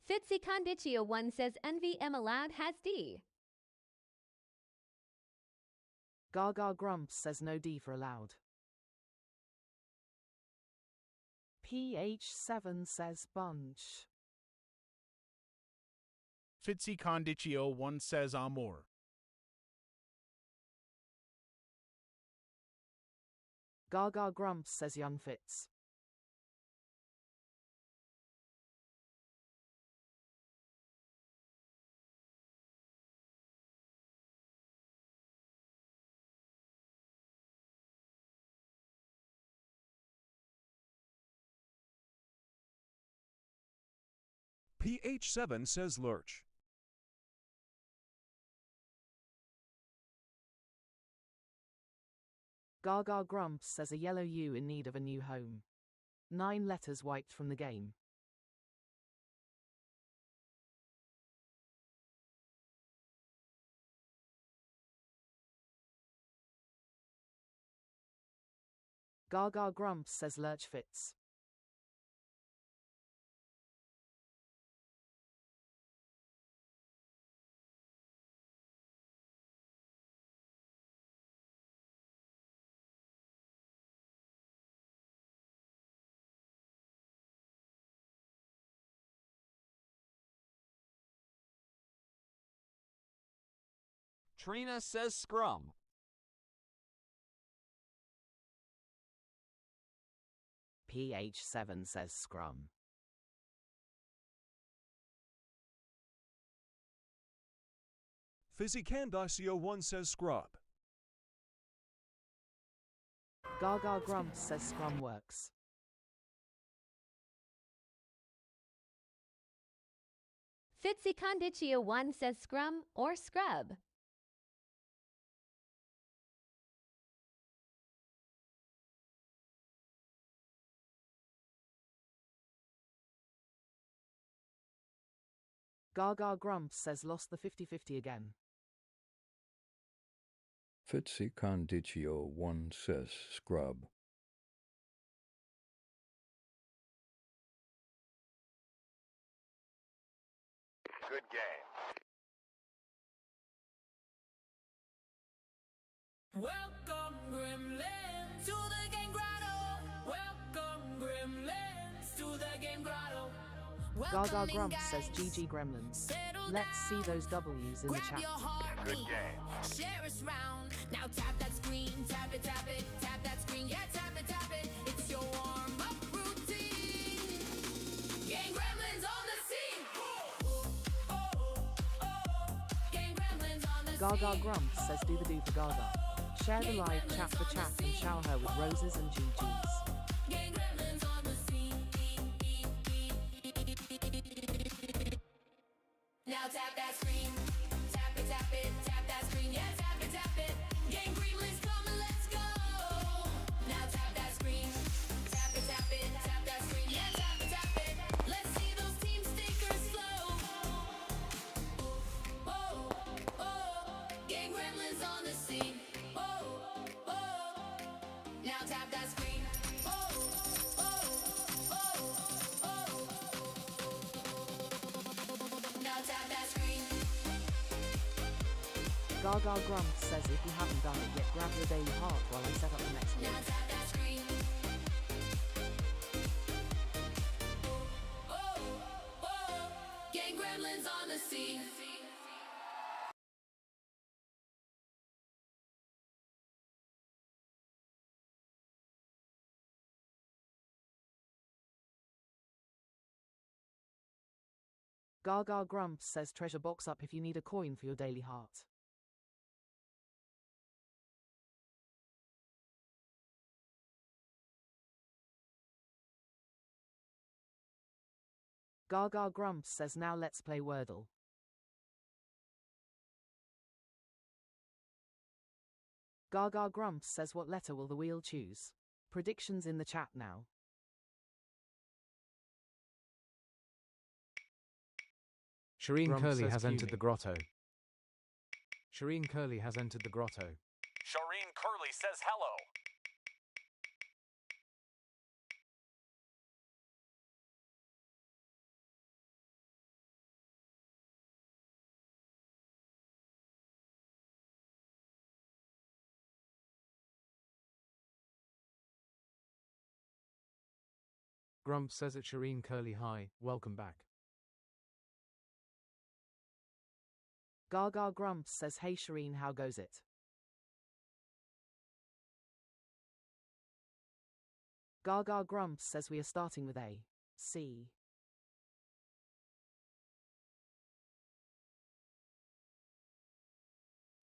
Speaker 4: Fitzy Condicio 1 says NVM allowed has D.
Speaker 3: Gaga Grumps says no D for allowed. PH7 says bunch.
Speaker 5: Fitzy Condicio 1 says amour.
Speaker 3: Gaga Grumps says young Fitz.
Speaker 9: PH7 says lurch.
Speaker 3: Gaga Grumps says a yellow U in need of a new home. 9 letters wiped from the game. Gaga Grumps says lurch Fitz.
Speaker 8: Trina says scrum.
Speaker 3: PH7 says scrum.
Speaker 9: PhysiCandicio1 says scrub.
Speaker 3: Gaga Grumps says scrum works.
Speaker 4: FitzyCondicio1 says scrum or scrub.
Speaker 3: Gaga Grumps says lost the 50-50 again.
Speaker 13: FitzyCondicio1 says scrub.
Speaker 19: Good game.
Speaker 1: Welcome, Gremlins, to the game grotto. Welcome, Gremlins, to the game grotto.
Speaker 3: Gaga Grumps says GG Gremlins. Let's see those W's in the chat.
Speaker 19: Good game.
Speaker 1: Share us round. Now tap that screen, tap it, tap it, tap that screen, yeah, tap it, tap it. It's your warm-up routine. Game Gremlins on the scene. Game Gremlins on the scene.
Speaker 3: Gaga Grumps says do the do for Gaga. Share the live chat for chat and shower her with roses and GGs.
Speaker 1: Game Gremlins on the scene. Now tap that screen, tap it, tap it, tap that screen, yeah, tap it, tap it. Game Gremlins coming, let's go. Now tap that screen, tap it, tap it, tap that screen, yeah, tap it, tap it. Let's see those team stickers flow. Game Gremlins on the scene. Now tap that screen. Now tap that screen.
Speaker 3: Gaga Grumps says if you haven't done it yet, grab your daily heart while I set up the next
Speaker 1: Now
Speaker 3: one.
Speaker 1: tap that screen. Gang Gremlins on the scene.
Speaker 3: Gaga Grumps says treasure box up if you need a coin for your daily heart. Gaga Grumps says now let's play Wordle. Gaga Grumps says what letter will the wheel choose? Predictions in the chat now.
Speaker 2: Shireen
Speaker 5: Grumps
Speaker 2: Curly
Speaker 5: says
Speaker 2: has entered
Speaker 5: fuming.
Speaker 2: the grotto. Shireen Curly has entered the grotto.
Speaker 19: Shireen Curly says hello.
Speaker 2: Grumps says at Shireen Curly hi, welcome back.
Speaker 3: Gaga Grumps says hey Shireen, how goes it? Gaga Grumps says we are starting with A, C.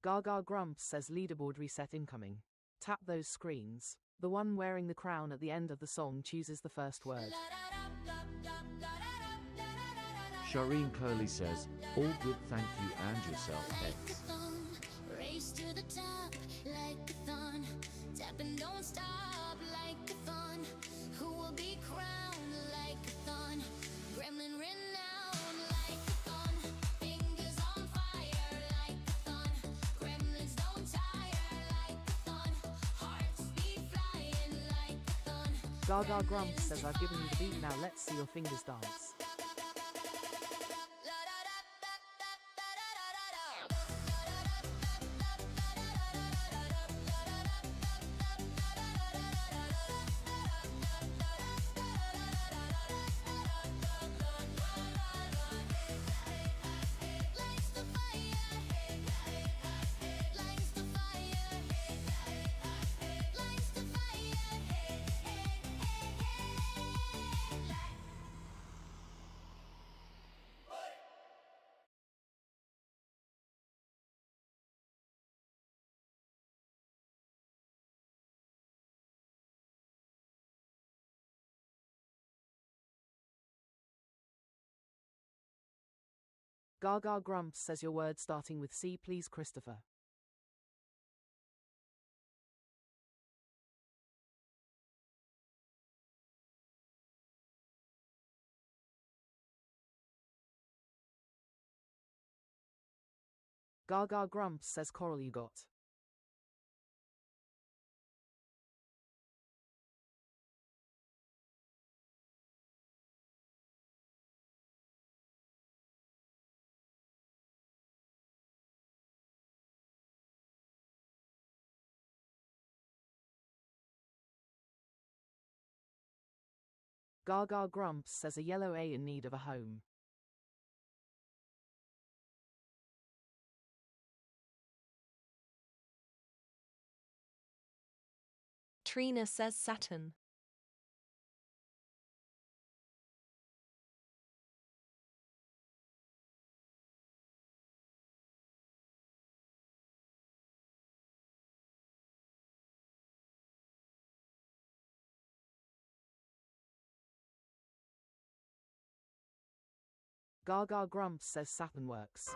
Speaker 3: Gaga Grumps says leaderboard reset incoming. Tap those screens. The one wearing the crown at the end of the song chooses the first word.
Speaker 15: Shireen Curly says, all good, thank you, and yourself, X.
Speaker 1: Race to the top like a thon. Tap and don't stop like a thon. Who will be crowned like a thon? Gremlin renowned like a thon. Fingers on fire like a thon. Gremlins don't tire like a thon. Hearts be flying like a thon.
Speaker 3: Gaga Grumps says I've given you the beat, now let's see your fingers dance. Gaga Grumps says your word starting with C, please, Christopher. Gaga Grumps says Coral you got. Gaga Grumps says a yellow A in need of a home.
Speaker 17: Trina says Saturn.
Speaker 3: Gaga Grumps says Saturn works.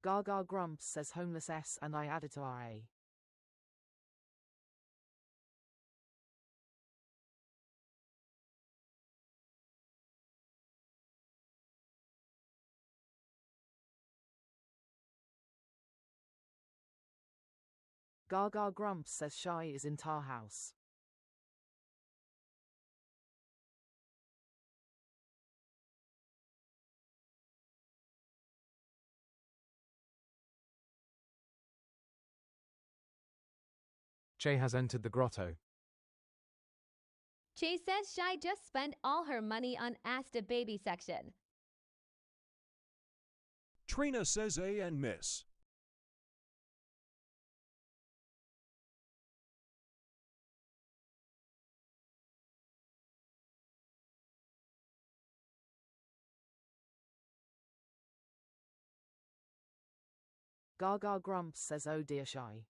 Speaker 3: Gaga Grumps says homeless S and I added to RA. Gaga Grumps says Shy is in Tar House.
Speaker 2: Jay has entered the grotto.
Speaker 4: Jay says Shy just spent all her money on Ask the Baby section.
Speaker 9: Trina says A and miss.
Speaker 3: Gaga Grumps says oh dear Shy.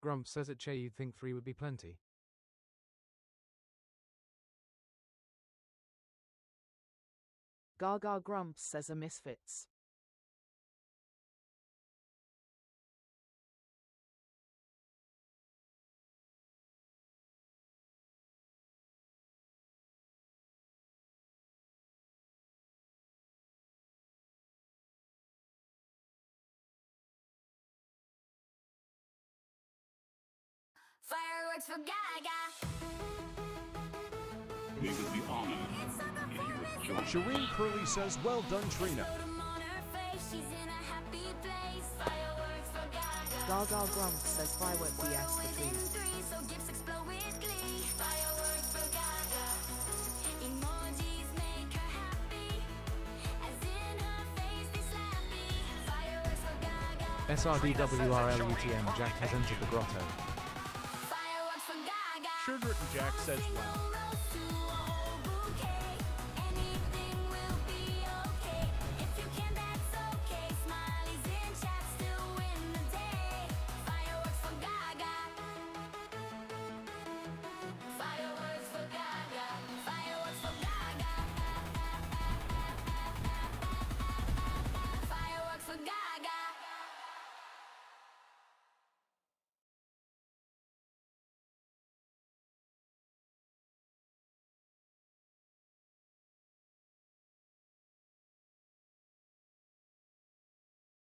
Speaker 2: Grumps says at Che you'd think 3 would be plenty.
Speaker 3: Gaga Grumps says a misfits.
Speaker 1: Fireworks for Gaga.
Speaker 6: We would be honored if you would join us.
Speaker 9: Shireen Curley says well done, Trina.
Speaker 3: Gaga Grumps says firework BS for Trina.
Speaker 2: SRDWRLUTM Jack has entered the grotto.
Speaker 5: Sugar and Jack says well.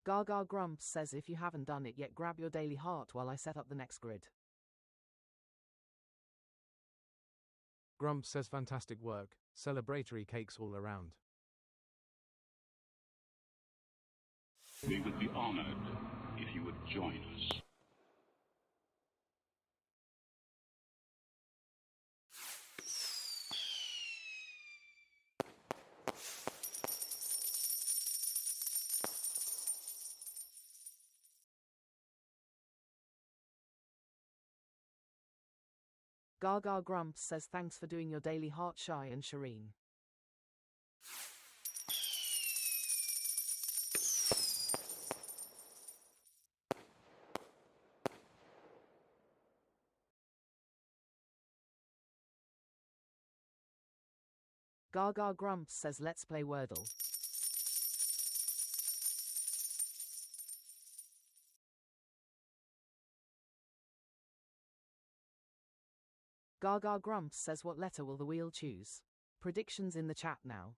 Speaker 3: Gaga Grumps says if you haven't done it yet, grab your daily heart while I set up the next grid.
Speaker 2: Grumps says fantastic work, celebratory cakes all around.
Speaker 6: We would be honored if you would join us.
Speaker 3: Gaga Grumps says thanks for doing your daily heart shy and Shireen. Gaga Grumps says let's play Wordle. Gaga Grumps says what letter will the wheel choose? Predictions in the chat now.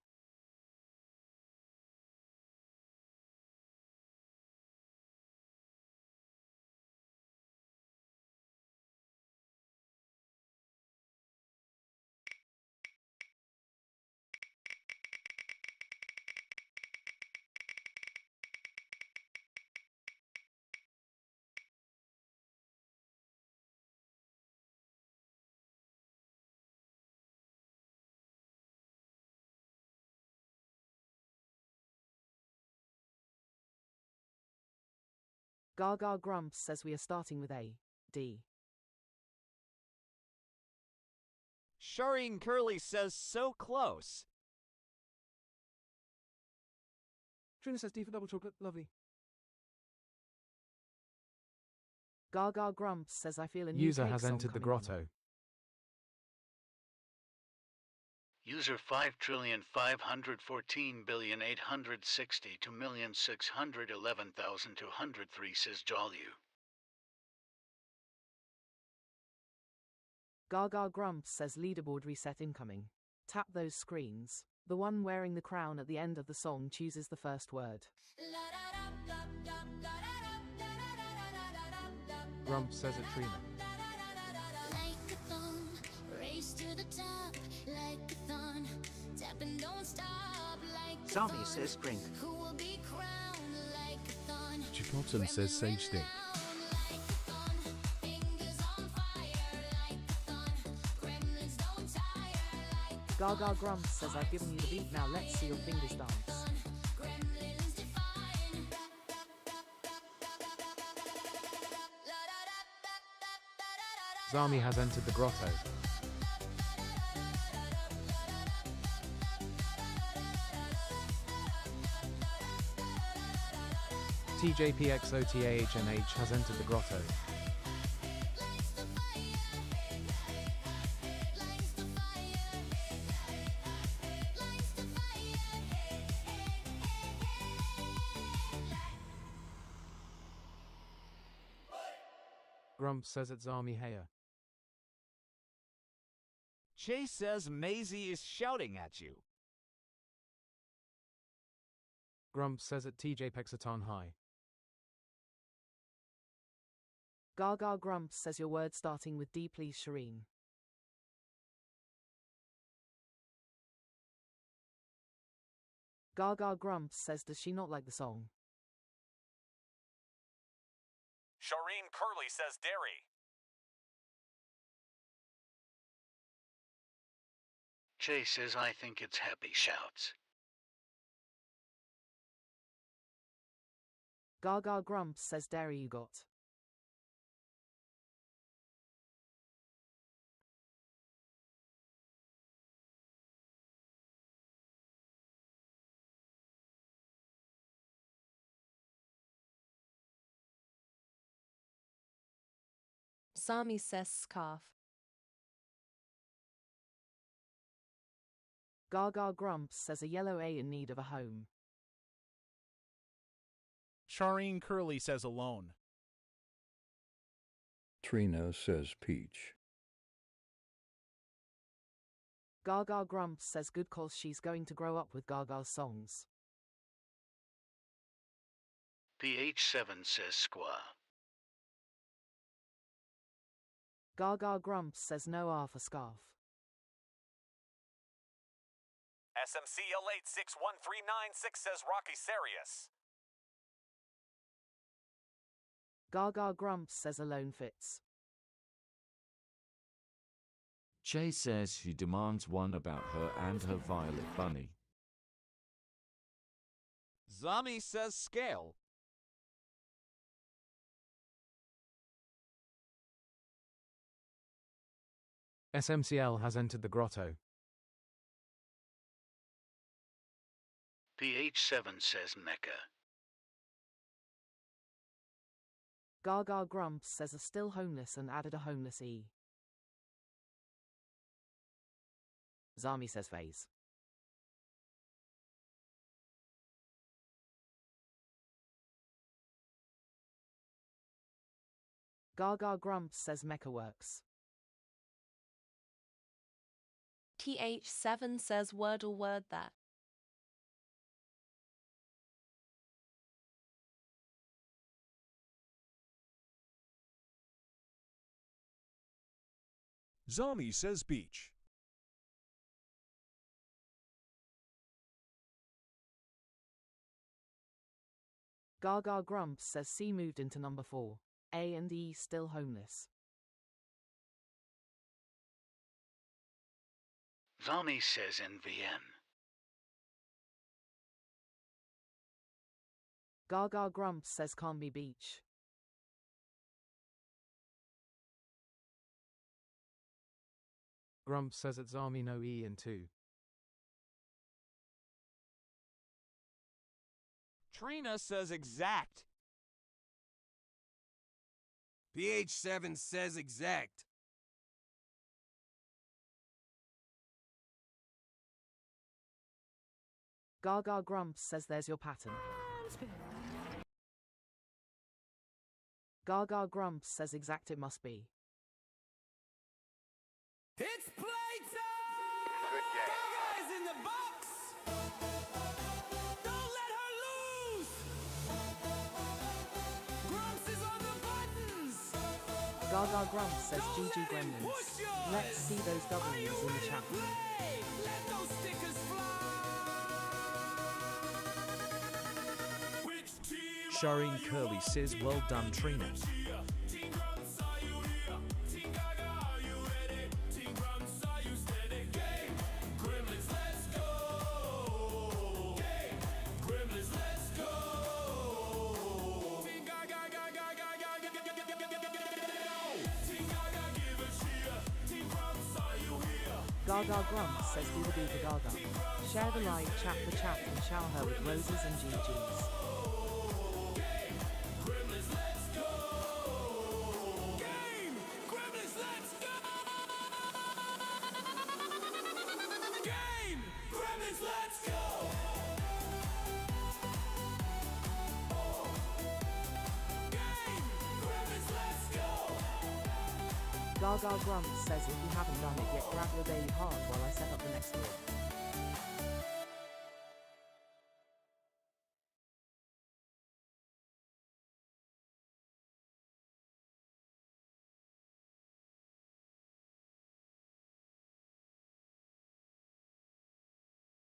Speaker 3: Gaga Grumps says we are starting with A, D.
Speaker 8: Shireen Curly says so close.
Speaker 2: Trina says D for double chocolate. Lovely.
Speaker 3: Gaga Grumps says I feel a new
Speaker 2: User
Speaker 3: cake
Speaker 2: has
Speaker 3: song
Speaker 2: entered the
Speaker 3: coming on.
Speaker 2: grotto.
Speaker 12: User 5,514,862,611,203 says Jolly.
Speaker 3: Gaga Grumps says leaderboard reset incoming. Tap those screens. The one wearing the crown at the end of the song chooses the first word.
Speaker 2: Grumps says it Trina.
Speaker 10: Zami says drink.
Speaker 11: Chipotle says sage stick.
Speaker 3: Gaga Grumps says I've given you the beat, now let's see your fingers dance.
Speaker 2: Zami has entered the grotto. TJPXOTAHNH has entered the grotto. Grumps says it's Zami Haya.
Speaker 8: Chase says Maisie is shouting at you.
Speaker 2: Grumps says it TJ Pexatan High.
Speaker 3: Gaga Grumps says your word starting with D please Shireen. Gaga Grumps says does she not like the song?
Speaker 19: Shireen Curly says dairy.
Speaker 12: Chase says I think it's happy shouts.
Speaker 3: Gaga Grumps says dairy you got.
Speaker 17: Zami says scarf.
Speaker 3: Gaga Grumps says a yellow A in need of a home.
Speaker 5: Shireen Curly says alone.
Speaker 13: Trina says peach.
Speaker 3: Gaga Grumps says good cause she's going to grow up with Gaga's songs.
Speaker 12: PH7 says squaw.
Speaker 3: Gaga Grumps says no R for scarf.
Speaker 19: SMCL861396 says Rocky Serious.
Speaker 3: Gaga Grumps says alone fits.
Speaker 15: Che says she demands one about her and her violet bunny.
Speaker 8: Zami says scale.
Speaker 2: SMCL has entered the grotto.
Speaker 12: PH7 says Mecca.
Speaker 3: Gaga Grumps says are still homeless and added a homeless E. Zami says phase. Gaga Grumps says Mecha works.
Speaker 17: TH7 says Wordle word that.
Speaker 9: Zami says beach.
Speaker 3: Gaga Grumps says C moved into number 4. A and E still homeless.
Speaker 12: Zami says NVN.
Speaker 3: Gaga Grumps says can't be beach.
Speaker 2: Grumps says it's Zami no E in 2.
Speaker 8: Trina says exact.
Speaker 16: PH7 says exact.
Speaker 3: Gaga Grumps says there's your pattern. Gaga Grumps says exact it must be.
Speaker 16: It's playtime! Good game. Gaga is in the box! Don't let her lose! Grumps is on the buttons!
Speaker 3: Gaga Grumps says GG Gremlins. Let's see those W's in the chat.
Speaker 16: Let those stickers fly!
Speaker 18: Shireen Curly says well done Trina.
Speaker 3: Gaga Grumps says do the Gaga. Share the live, chat the chat, and shower her with roses and GGs. Gaga Grumps says if you haven't done it yet, grab your daily heart while I set up the next one.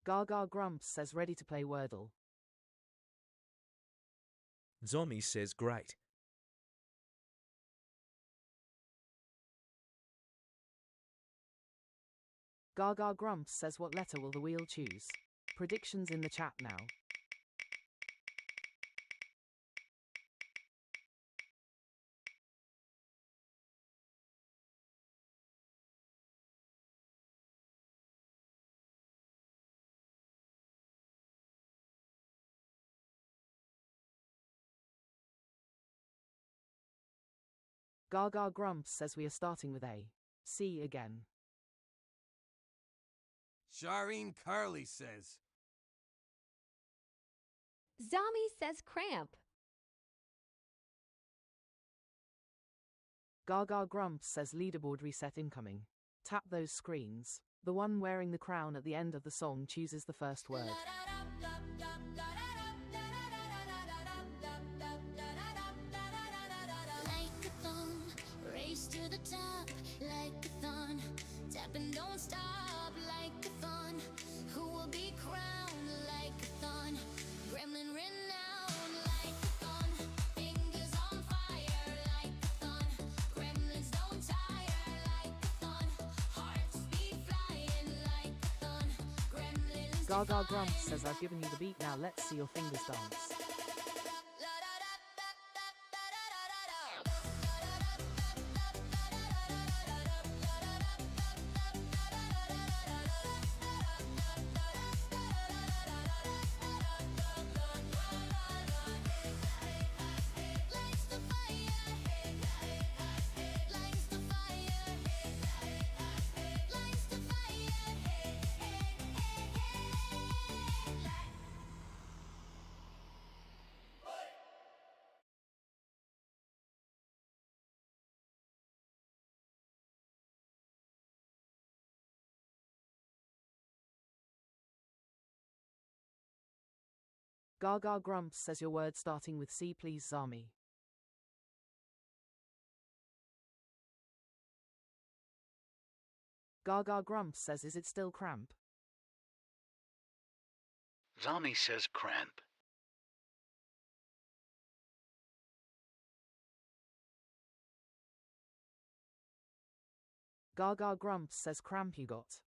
Speaker 3: Gaga Grumps says ready to play Wordle.
Speaker 18: Zombie says great.
Speaker 3: Gaga Grumps says what letter will the wheel choose? Predictions in the chat now. Gaga Grumps says we are starting with A. C again.
Speaker 16: Shireen Curly says.
Speaker 4: Zami says cramp.
Speaker 3: Gaga Grumps says leaderboard reset incoming. Tap those screens. The one wearing the crown at the end of the song chooses the first word.
Speaker 1: Race to the top like a thon. Tap and don't stop like a thon. Who will be crowned like a thon? Gremlin renowned like a thon. Fingers on fire like a thon. Gremlins don't tire like a thon. Hearts be flying like a thon. Gremlins.
Speaker 3: Gaga Grumps says I've given you the beat, now let's see your fingers dance. Gaga Grumps says your word starting with C please Zami. Gaga Grumps says is it still cramp?
Speaker 12: Zami says cramp.
Speaker 3: Gaga Grumps says cramp you got.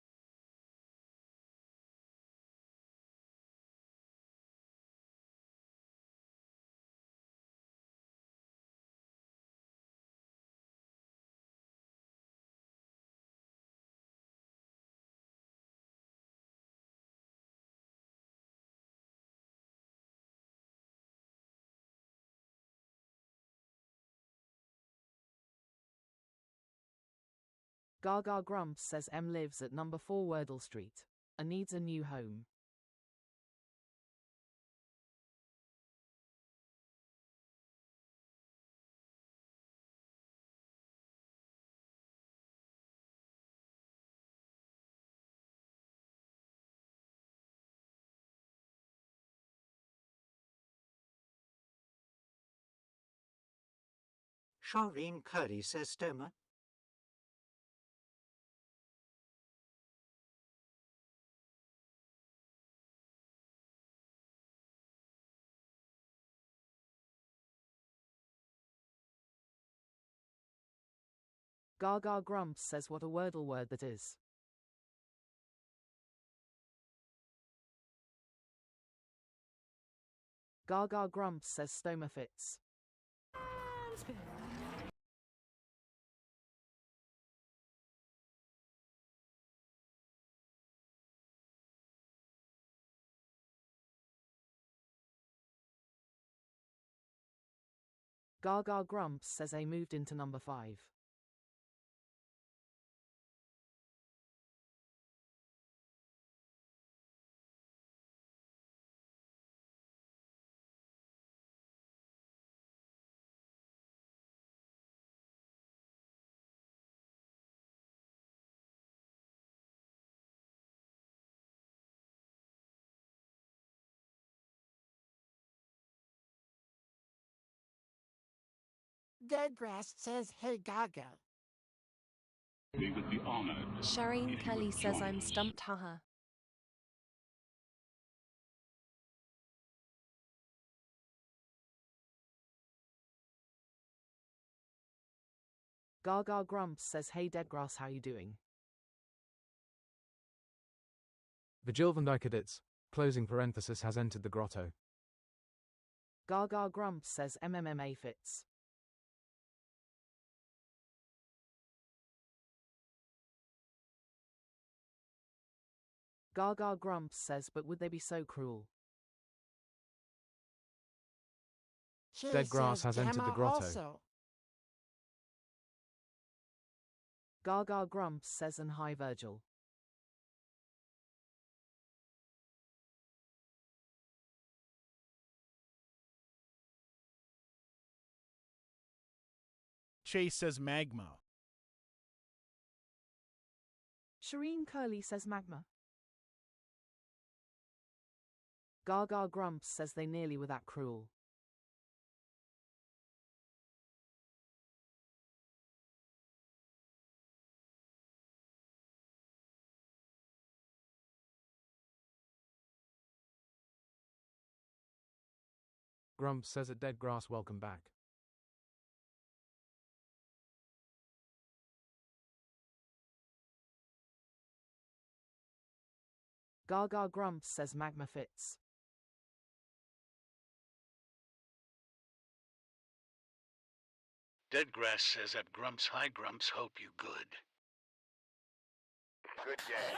Speaker 3: Gaga Grumps says M lives at number 4 Wordle Street and needs a new home.
Speaker 10: Shireen Curry says Stoma.
Speaker 3: Gaga Grumps says what a Wordle word that is. Gaga Grumps says Stoma fits. Gaga Grumps says A moved into number 5.
Speaker 7: Deadgrass says, hey Gaga.
Speaker 6: We would be honored.
Speaker 17: Shireen
Speaker 6: if you
Speaker 17: Kelly
Speaker 6: would
Speaker 17: says
Speaker 6: join
Speaker 17: I'm
Speaker 6: us.
Speaker 17: stumped, haha.
Speaker 3: Gaga Grumps says hey Deadgrass how you doing?
Speaker 2: Vigil van Dijk edits, closing parenthesis has entered the grotto.
Speaker 3: Gaga Grumps says MMMA fits. Gaga Grumps says but would they be so cruel?
Speaker 7: She
Speaker 2: Grass
Speaker 7: says
Speaker 2: has entered the
Speaker 7: Gamma
Speaker 2: grotto.
Speaker 7: Also.
Speaker 3: Gaga Grumps says and hi Virgil.
Speaker 5: Chase says magma.
Speaker 3: Shireen Curly says magma. Gaga Grumps says they nearly were that cruel.
Speaker 2: Grumps says at Deadgrass welcome back.
Speaker 3: Gaga Grumps says magma fits.
Speaker 12: Deadgrass says that Grumps, hi Grumps, hope you good.
Speaker 19: Good game.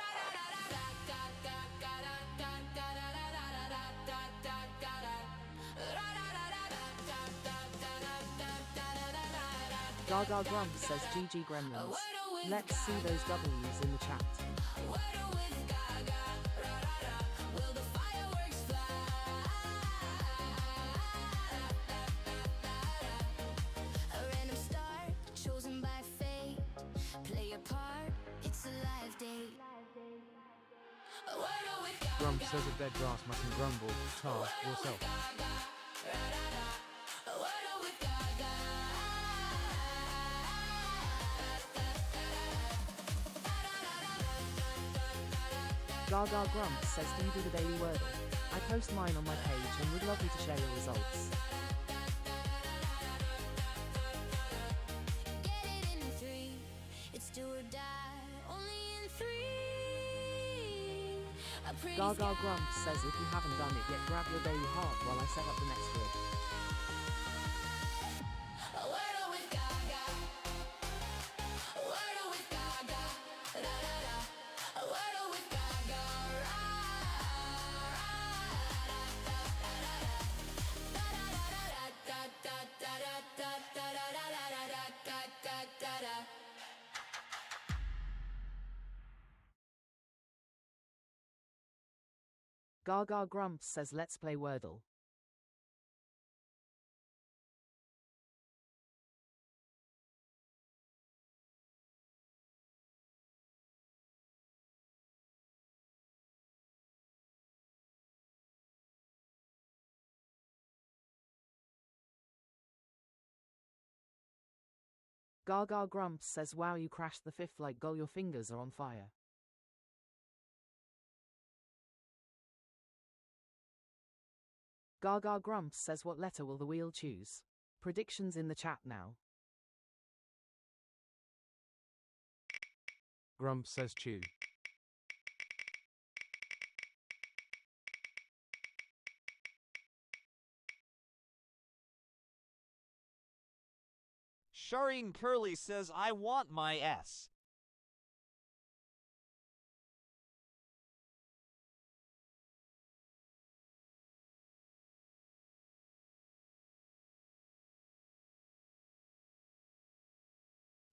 Speaker 3: Gaga Grumps says GG Gremlins. Let's see those W's in the chat.
Speaker 1: A random star chosen by fate. Play a part, it's a live date. A Wordle with Gaga.
Speaker 2: Grump says a dead grass mustn't grumble. Tar yourself.
Speaker 1: Wordle with Gaga.
Speaker 3: Gaga Grump says, do you do the daily Wordle? I post mine on my page and would love you to share your results.
Speaker 1: Get it in 3. It's do or die. Only in 3. A pretty
Speaker 3: Gaga
Speaker 1: sky.
Speaker 3: Grump says, if you haven't done it yet, grab your daily heart while I set up the next grid.
Speaker 1: Wordle with Gaga. Wordle with Gaga. Da da da. Wordle with Gaga.
Speaker 3: Gaga Grump says, let's play Wordle. Gaga Grump says, wow, you crashed the fifth like goal, your fingers are on fire. Gaga Grump says, what letter will the wheel choose? Predictions in the chat now.
Speaker 2: Grump says chew.
Speaker 8: Shireen Curly says, I want my S.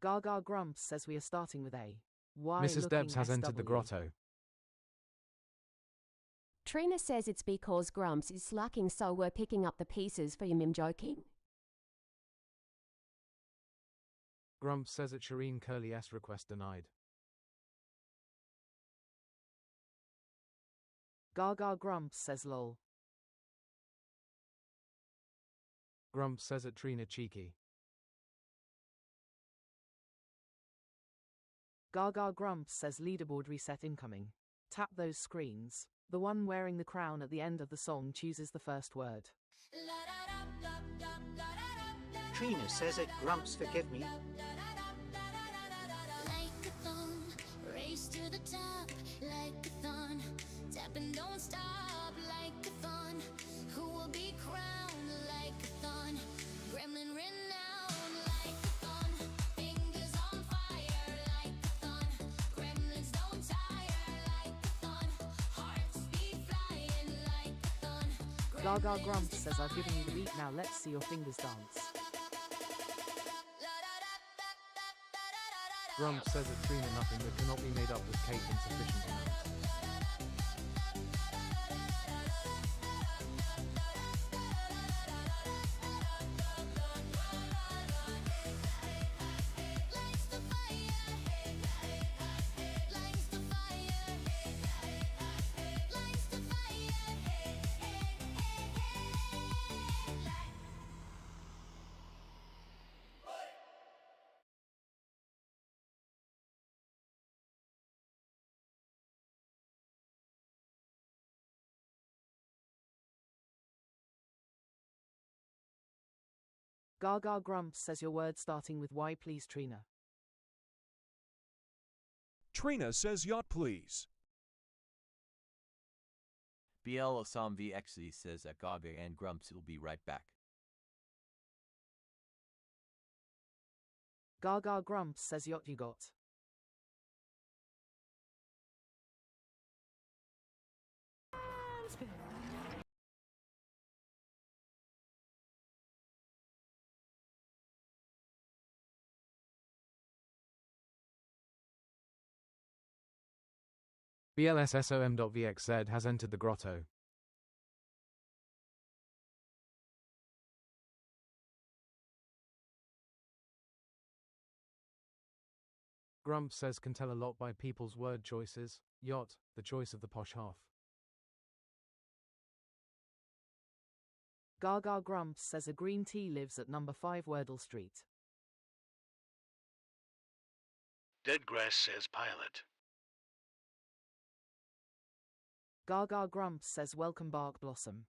Speaker 3: Gaga Grump says, we are starting with A. Why
Speaker 2: Mrs. Debs has entered the
Speaker 3: SW?
Speaker 2: grotto.
Speaker 20: Trina says it's because Grumps is slacking, so we're picking up the pieces for him. Joking.
Speaker 2: Grump says at Shireen Curly S request denied.
Speaker 3: Gaga Grump says, lol.
Speaker 2: Grump says at Trina cheeky.
Speaker 3: Gaga Grump says, leaderboard reset incoming. Tap those screens. The one wearing the crown at the end of the song chooses the first word.
Speaker 10: Trina says it, Grumps forgive me.
Speaker 1: Like a thong, race to the top. Like a thon, tap and don't stop. Like a thon, who will be crowned? Like a thon, gremlin renowned. Like a thon, fingers on fire. Like a thon, gremlins don't tire. Like a thon, hearts be flying. Like a thon.
Speaker 3: Gaga Grump says, I've given you the beat, now let's see your fingers dance.
Speaker 2: Grump says at Trina nothing that cannot be made up with cake in sufficient amount.
Speaker 3: Gaga Grump says, your word starting with Y, please, Trina.
Speaker 9: Trina says yacht, please.
Speaker 14: BL Osam VXC says that Gaga and Grumps will be right back.
Speaker 3: Gaga Grump says, yacht you got.
Speaker 2: BLSSOM.VXZ has entered the grotto. Grump says can tell a lot by people's word choices. Yacht, the choice of the posh half.
Speaker 3: Gaga Grumps says a green tea lives at number 5 Wordle Street.
Speaker 12: Deadgrass says pilot.
Speaker 3: Gaga Grumps says welcome Bark Blossom.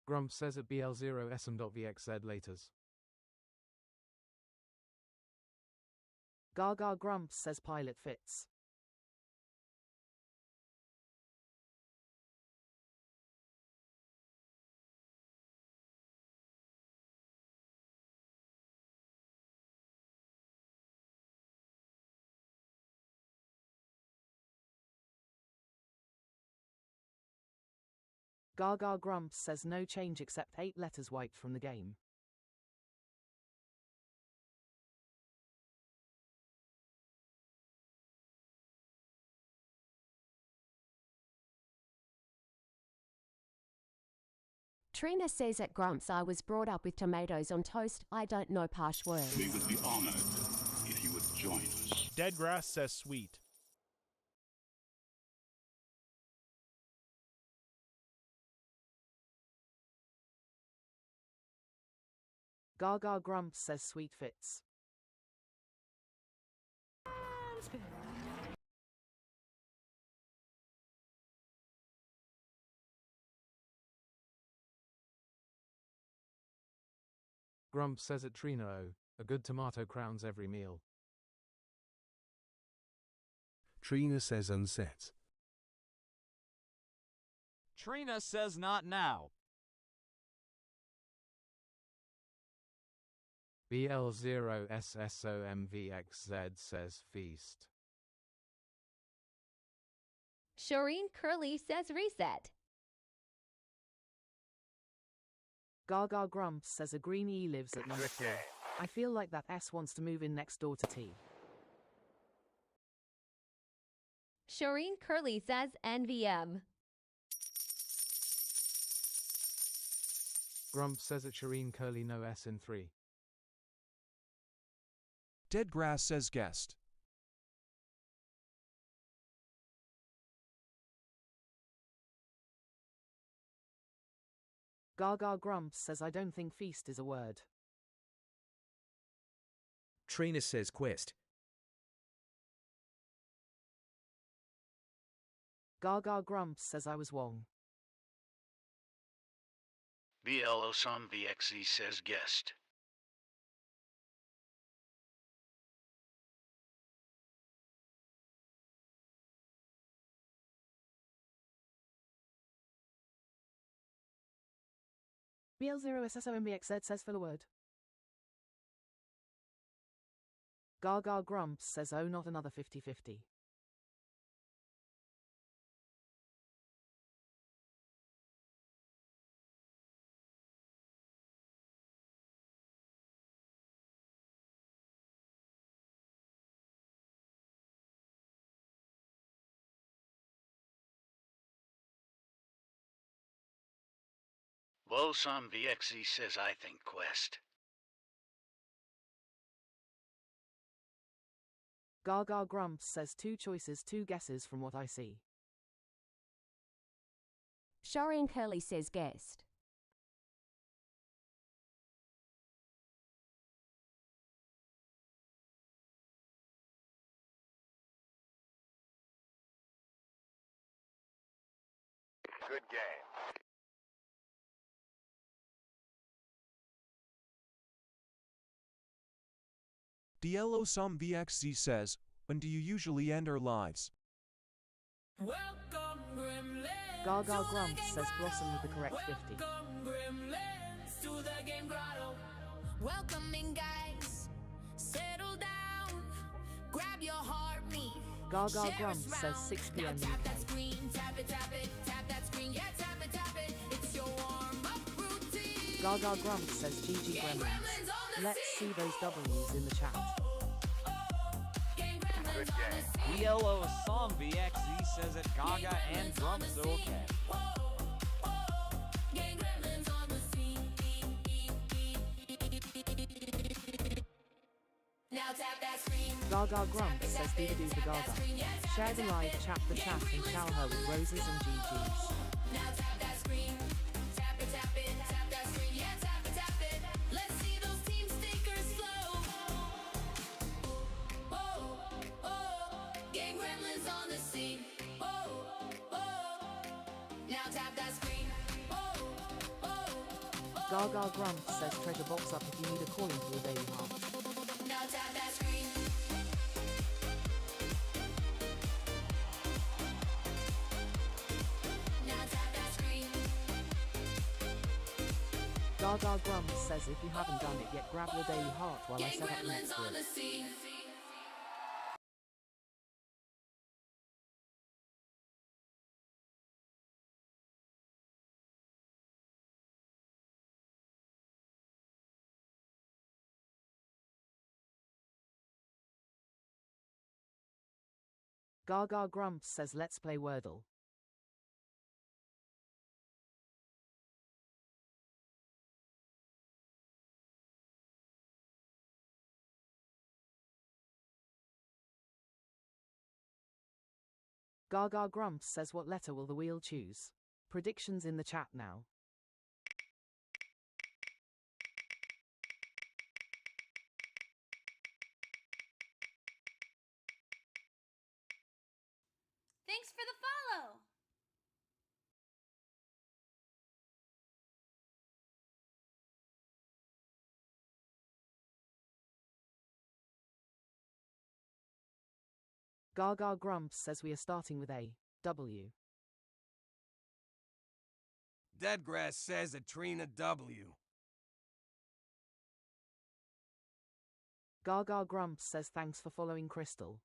Speaker 2: Grumps says at BL0SM.VXZ laters.
Speaker 3: Gaga Grumps says pilot fits. Gaga Grumps says no change except 8 letters wiped from the game.
Speaker 20: Trina says at Grumps, I was brought up with tomatoes on toast. I don't know posh words.
Speaker 6: We would be honored if you would join us.
Speaker 5: Deadgrass says sweet.
Speaker 3: Gaga Grumps says sweet fits.
Speaker 2: Grumps says at Trina O, a good tomato crowns every meal.
Speaker 11: Trina says unset.
Speaker 8: Trina says not now.
Speaker 2: BL0SSOMVXZ says feast.
Speaker 4: Shireen Curly says reset.
Speaker 3: Gaga Grumps says a green E lives at number 4. I feel like that S wants to move in next door to T.
Speaker 4: Shireen Curly says NVM.
Speaker 2: Grumps says at Shireen Curly no S in 3.
Speaker 9: Deadgrass says guest.
Speaker 3: Gaga Grumps says I don't think feast is a word.
Speaker 18: Trina says quest.
Speaker 3: Gaga Grumps says I was wrong.
Speaker 12: BLOSOMVXZ says guest.
Speaker 3: BL0SSOMBXZ says fill a word. Gaga Grumps says oh not another 50-50.
Speaker 12: BLOSOMVXZ says I think quest.
Speaker 3: Gaga Grumps says 2 choices, 2 guesses from what I see.
Speaker 20: Shireen Curly says guest.
Speaker 19: Good game.
Speaker 9: DLOSOMVXZ says, when do you usually end our lives?
Speaker 3: Gaga Grumps says Blossom with the correct 50.
Speaker 1: Welcome in, guys. Settle down. Grab your heartbeat.
Speaker 3: Gaga Grumps says 6 p.m.
Speaker 1: Tap that screen, tap it, tap that screen, yeah, tap it. It's your warm-up routine.
Speaker 3: Gaga Grumps says GG Gremlins. Let's see those W's in the chat.
Speaker 19: Good game.
Speaker 8: BLOSOMVXZ says that Gaga and Grumps are okay.
Speaker 1: Now tap that screen.
Speaker 3: Gaga Grumps says doo-doo to Gaga. Share the live, chat the chat and shower her with roses and GGs.
Speaker 1: Now tap that
Speaker 3: Gaga Grumps says treasure box up if you need a calling for your daily heart.
Speaker 1: Now tap that screen. Now tap that screen.
Speaker 3: Gaga Grumps says if you haven't done it yet, grab your daily heart while I
Speaker 1: Gang
Speaker 3: set up the
Speaker 1: gremlins
Speaker 3: next
Speaker 1: on
Speaker 3: word.
Speaker 1: the scene.
Speaker 3: Gaga Grumps says let's play Wordle. Gaga Grumps says what letter will the wheel choose? Predictions in the chat now.
Speaker 21: Thanks for the follow!
Speaker 3: Gaga Grumps says we are starting with A. W.
Speaker 16: Deadgrass says a Trina W.
Speaker 3: Gaga Grumps says thanks for following Crystal.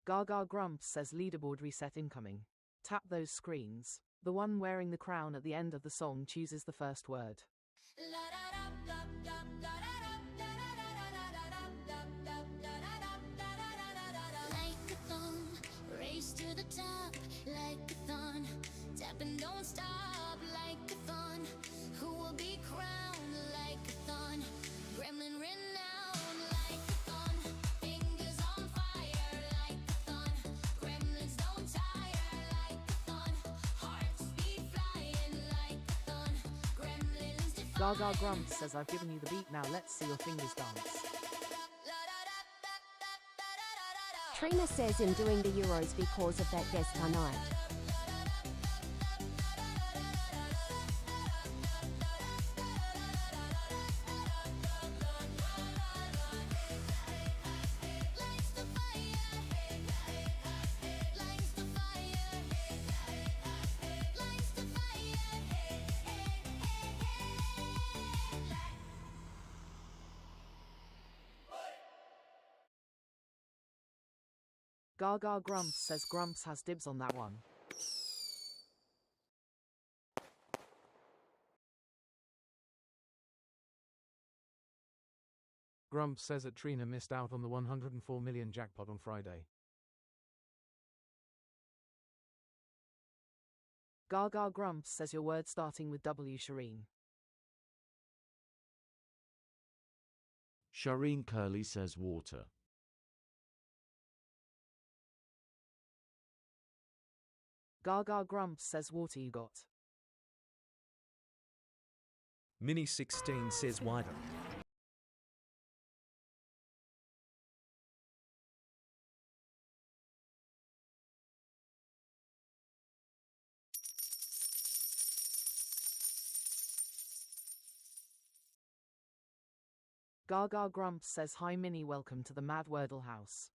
Speaker 3: Gaga Grumps says leaderboard reset incoming. Tap those screens. The one wearing the crown at the end of the song chooses the first word.
Speaker 1: Like-a-thon, race to the top, like-a-thon, tap and don't stop, like-a-thon, who will be crowned, like-a-thon, gremlin renowned, like-a-thon, fingers on fire, like-a-thon, gremlins don't tire, like-a-thon, hearts beat flying, like-a-thon, gremlins defy.
Speaker 3: Gaga Grumps says I've given you the beat, now let's see your fingers dance.
Speaker 20: Trina says in doing the Euros because of that guest night.
Speaker 3: Gaga Grumps says Grumps has dibs on that one.
Speaker 2: Grumps says that Trina missed out on the 104 million jackpot on Friday.
Speaker 3: Gaga Grumps says your word starting with W. Shireen.
Speaker 15: Shireen Curly says water.
Speaker 3: Gaga Grumps says water you got.
Speaker 18: Mini 16 says wider.
Speaker 3: Gaga Grumps says hi Minnie, welcome to the Mad Wordle house.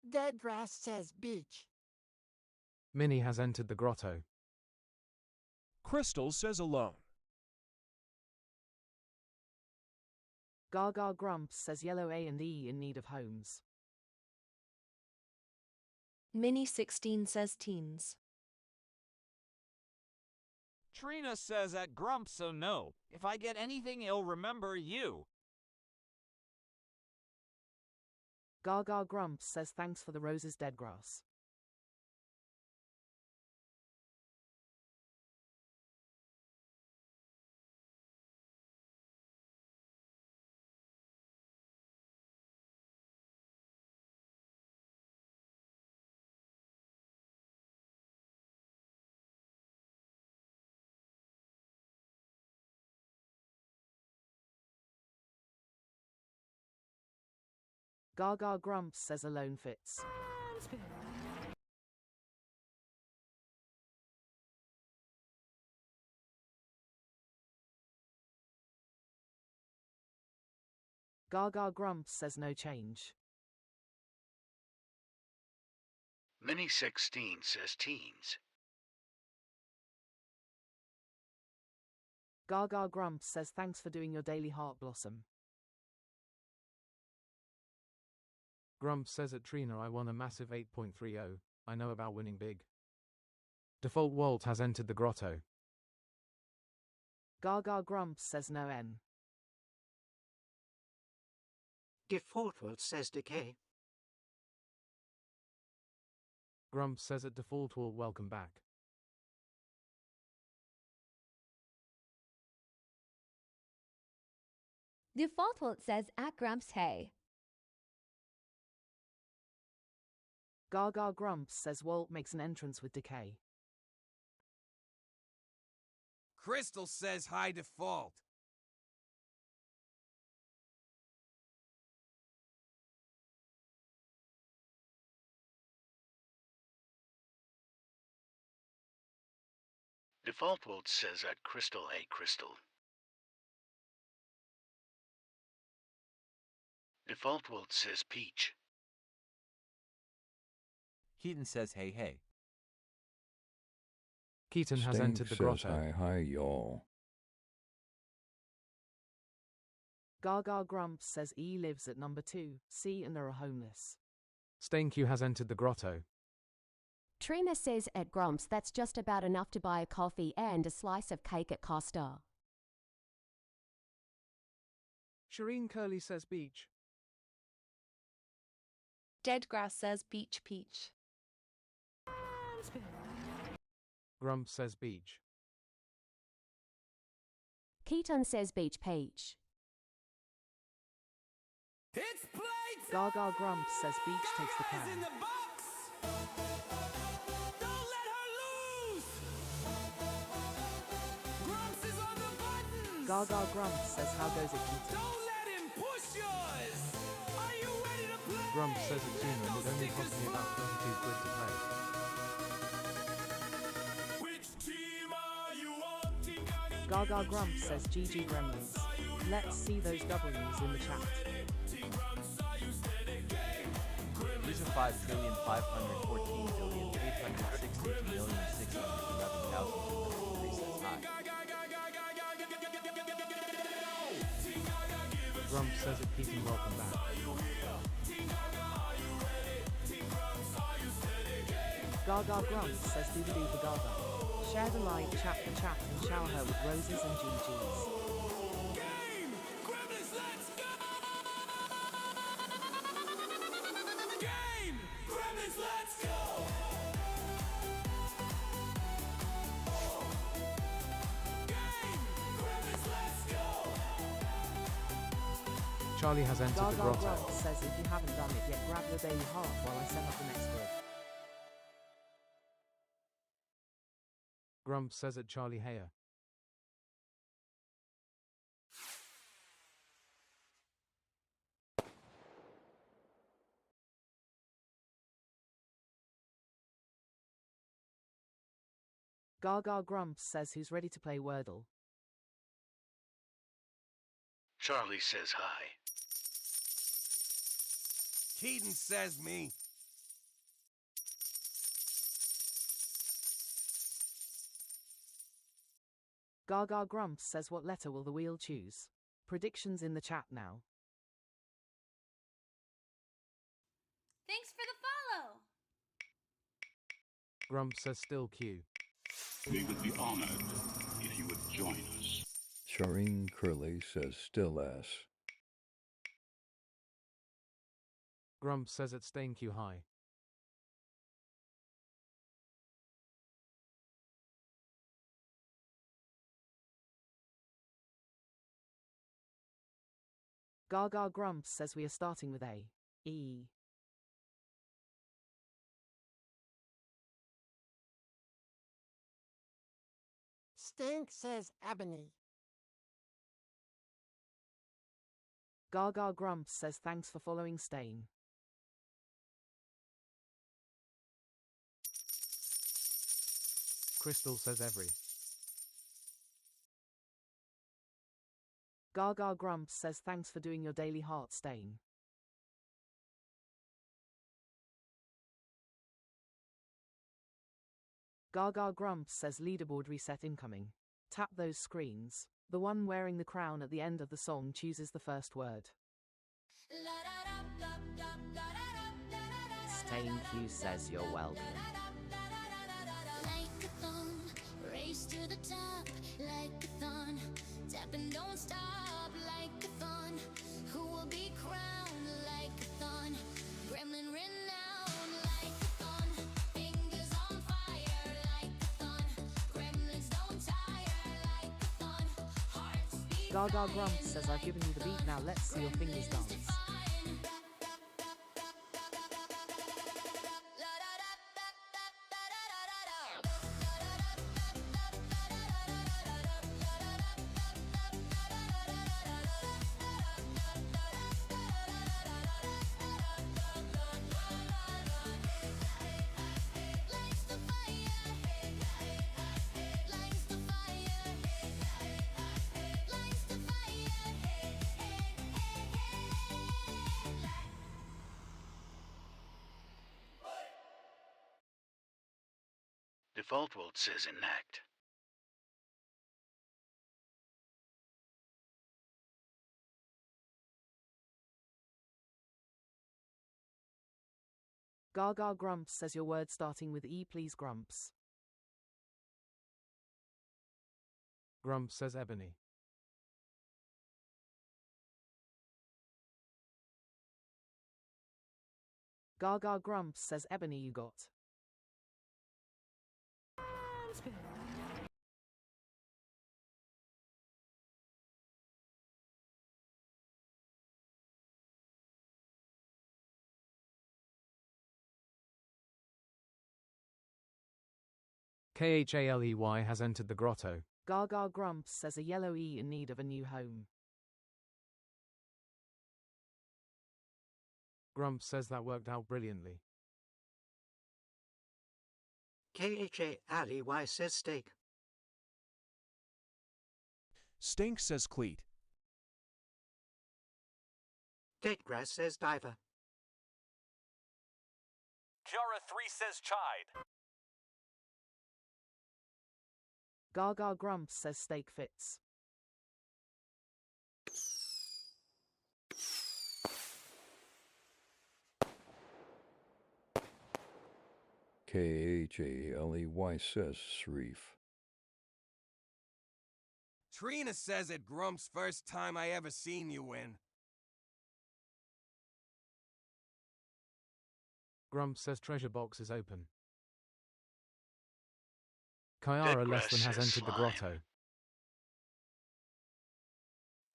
Speaker 7: Deadgrass says beach.
Speaker 2: Minnie has entered the grotto.
Speaker 9: Crystal says alone.
Speaker 3: Gaga Grumps says yellow A and E in need of homes.
Speaker 17: Mini 16 says teens.
Speaker 8: Trina says at Grumps, so no. If I get anything, he'll remember you.
Speaker 3: Gaga Grumps says thanks for the roses, Deadgrass. Gaga grumps says alone fits. Gaga grumps says no change.
Speaker 12: Mini 16 says teens.
Speaker 3: Gaga grumps says thanks for doing your daily heart blossom.
Speaker 2: Grumps says at Trina I won a massive 8.30. I know about winning big. Default Walt has entered the grotto.
Speaker 3: Gaga grumps says no N.
Speaker 10: Default Walt says decay.
Speaker 2: Grumps says at Default Walt welcome back.
Speaker 4: Default says at Grumps hey.
Speaker 3: Gaga grumps says Walt makes an entrance with decay.
Speaker 16: Crystal says hi default.
Speaker 12: Default Walt says at Crystal A Crystal. Default Walt says peach.
Speaker 14: Keaton says hey hey.
Speaker 2: Keaton has
Speaker 13: Stink
Speaker 2: entered the
Speaker 13: says
Speaker 2: grotto.
Speaker 13: hi hi y'all.
Speaker 3: Gaga grumps says E lives at number 2, C and are homeless.
Speaker 2: StainQ has entered the grotto.
Speaker 20: Trina says at Grumps that's just about enough to buy a coffee and a slice of cake at Costa.
Speaker 2: Shireen Curly says beach.
Speaker 17: Deadgrass says beach peach.
Speaker 2: Grumps says beach.
Speaker 20: Keaton says beach peach.
Speaker 16: It's playtime!
Speaker 3: Gaga grumps says beach takes the crown.
Speaker 16: In the box! Don't let her lose! Grumps is on the button!
Speaker 3: Gaga grumps says how goes it, Keaton?
Speaker 16: Don't let him push yours! Are you ready to play?
Speaker 2: Grumps says at Gina it only cost me about 22 quid to play.
Speaker 16: Which team are you on? Team Gaga.
Speaker 3: Gaga grumps says GG Gremlins. Let's see those W's in the chat.
Speaker 14: These are 5,514,862,611,203 says hi.
Speaker 2: Grumps says at Keaton welcome back.
Speaker 3: Gaga grumps says doobadoo for Gaga. Share the live chat for chat and shower her with roses and GGs.
Speaker 16: Game! Gremlins, let's go! Game! Gremlins, let's go! Game! Gremlins, let's go!
Speaker 2: Charlie has entered the
Speaker 3: Gaga
Speaker 2: grotto.
Speaker 3: grumps says if you haven't done it yet, grab your daily heart while I set up the next grid.
Speaker 2: Grumps says at Charlie Hayer.
Speaker 3: Gaga grumps says who's ready to play Wordle.
Speaker 12: Charlie says hi.
Speaker 16: Keaton says me.
Speaker 3: Gaga grumps says what letter will the wheel choose? Predictions in the chat now.
Speaker 21: Thanks for the follow.
Speaker 2: Grumps says still Q.
Speaker 6: We would be honored if you would join us.
Speaker 13: Shireen Curly says still S.
Speaker 2: Grumps says at StainQ high.
Speaker 3: Gaga grumps says we are starting with A. E.
Speaker 7: Stink says ebony.
Speaker 3: Gaga Grumps says thanks for following Stain.
Speaker 2: Crystal says every.
Speaker 3: Gaga Grumps says thanks for doing your daily heart Stain. Gaga Grumps says leaderboard reset incoming. Tap those screens. The one wearing the crown at the end of the song chooses the first word. Stain Q says you're welcome.
Speaker 1: Like a thong, race to the top, like a thon. Tap and don't stop, like a thon. Who will be crowned like a thon? Gremlin renowned, like a thon. Fingers on fire, like a thon. Gremlins don't tire, like a thon. Hearts beat
Speaker 3: Gaga Grumps says I've given you the beat, now let's see your fingers dance.
Speaker 12: Default world says enact.
Speaker 3: Gaga Grumps says your word starting with E please Grumps.
Speaker 2: Grumps says ebony.
Speaker 3: Gaga Grumps says ebony you got.
Speaker 2: KHALEY has entered the grotto.
Speaker 3: Gaga Grumps says a yellow E in need of a new home.
Speaker 2: Grumps says that worked out brilliantly.
Speaker 10: KHA Ali Y says steak.
Speaker 9: Stink says cleat.
Speaker 10: Deadgrass says diver.
Speaker 19: Kiara 3 says chide.
Speaker 3: Gaga Grumps says steak fits.
Speaker 13: KHALEY says Sreef.
Speaker 16: Trina says it Grumps first time I ever seen you win.
Speaker 2: Grumps says treasure box is open. Kiara less than has entered the grotto.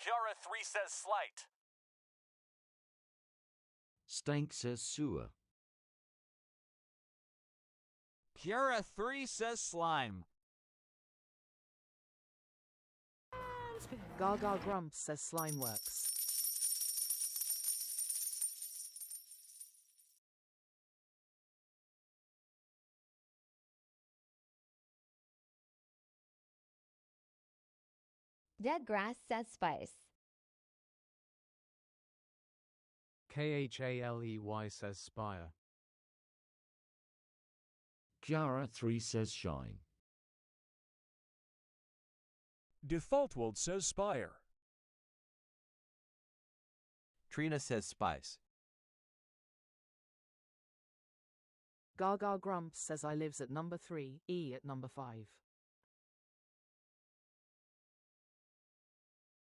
Speaker 19: Kiara 3 says slight.
Speaker 15: Stank says sewer.
Speaker 8: Kiara 3 says slime.
Speaker 3: Gaga Grumps says slime works.
Speaker 4: Dead grass says spice.
Speaker 2: KHALEY says spire.
Speaker 15: Kiara 3 says shine.
Speaker 9: Default world says spire.
Speaker 14: Trina says spice.
Speaker 3: Gaga Grumps says I lives at number 3, E at number 5.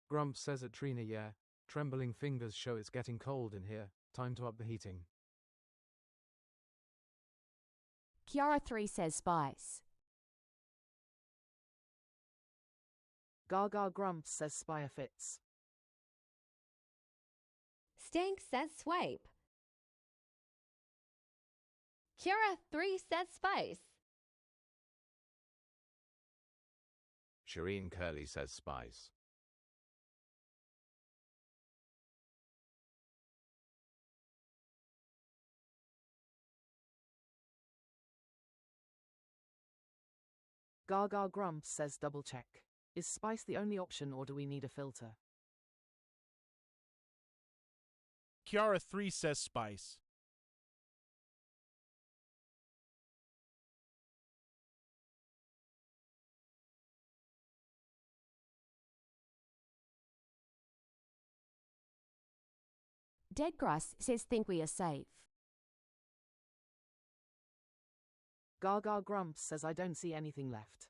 Speaker 2: Grumps says at Trina yeah. Trembling fingers show it's getting cold in here. Time to up the heating.
Speaker 20: Kiara 3 says spice.
Speaker 3: Gaga Grumps says spire fits.
Speaker 4: Stank says swipe. Kiara 3 says spice.
Speaker 2: Shireen Curly says spice.
Speaker 3: Gaga Grumps says double check. Is spice the only option or do we need a filter?
Speaker 5: Kiara3 says spice.
Speaker 20: Deadgrass says think we are safe.
Speaker 3: Gaga Grumps says I don't see anything left.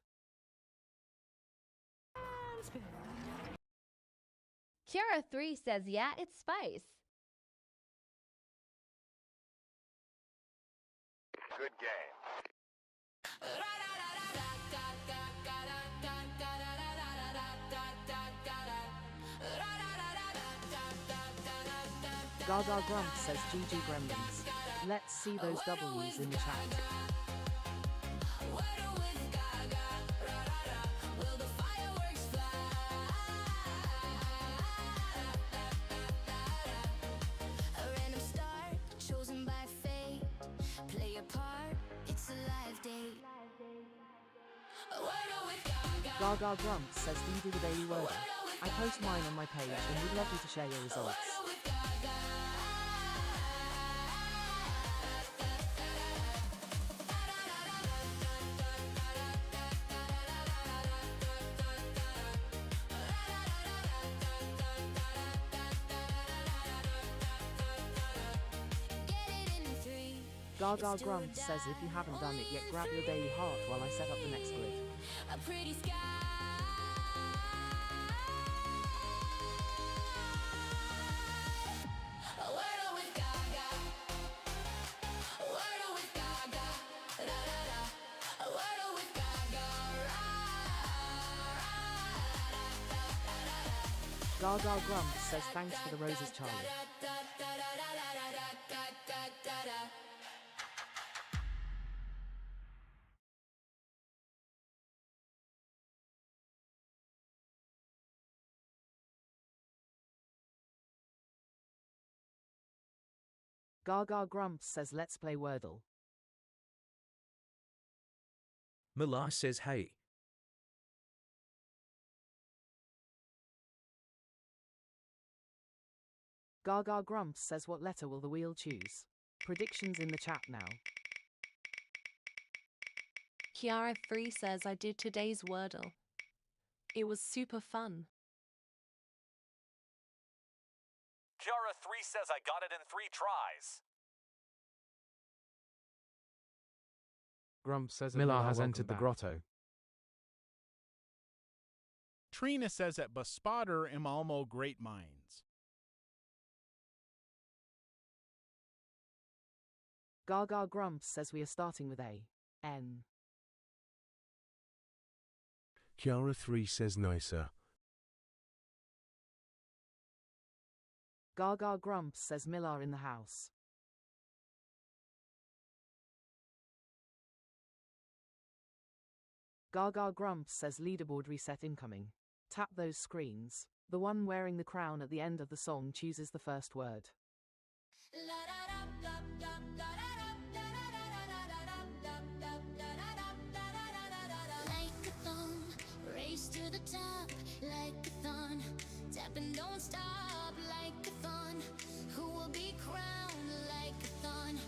Speaker 4: Kiara3 says yeah, it's spice.
Speaker 19: Good game.
Speaker 3: Gaga Grumps says GG Gremlins. Let's see those W's in the chat.
Speaker 1: Wordle with Gaga, will the fireworks fly? A random star chosen by fate. Play a part, it's a live date. Wordle with Gaga.
Speaker 3: Gaga Grumps says do you do the daily Wordle? I post mine on my page and would love you to share your results. Gaga Grumps says if you haven't done it yet, grab your daily heart while I set up the next grid.
Speaker 1: A pretty sky. A Wordle with Gaga. A Wordle with Gaga. Da da da. A Wordle with Gaga.
Speaker 3: Gaga Grumps says thanks for the roses, Charlie. Gaga Grumps says let's play Wordle.
Speaker 18: Millar says hey.
Speaker 3: Gaga Grumps says what letter will the wheel choose? Predictions in the chat now.
Speaker 17: Kiara3 says I did today's Wordle. It was super fun.
Speaker 19: Kiara3 says I got it in 3 tries.
Speaker 2: Grumps says Millar has entered the grotto.
Speaker 5: Trina says at Bespotter am Almo great minds.
Speaker 3: Gaga Grumps says we are starting with A. N.
Speaker 11: Kiara3 says nicer.
Speaker 3: Gaga Grumps says Millar in the house. Gaga Grumps says leaderboard reset incoming. Tap those screens. The one wearing the crown at the end of the song chooses the first word.
Speaker 1: Like a thong, race to the top, like a thon. Tap and don't stop, like a thon. Who will be crowned like a thon?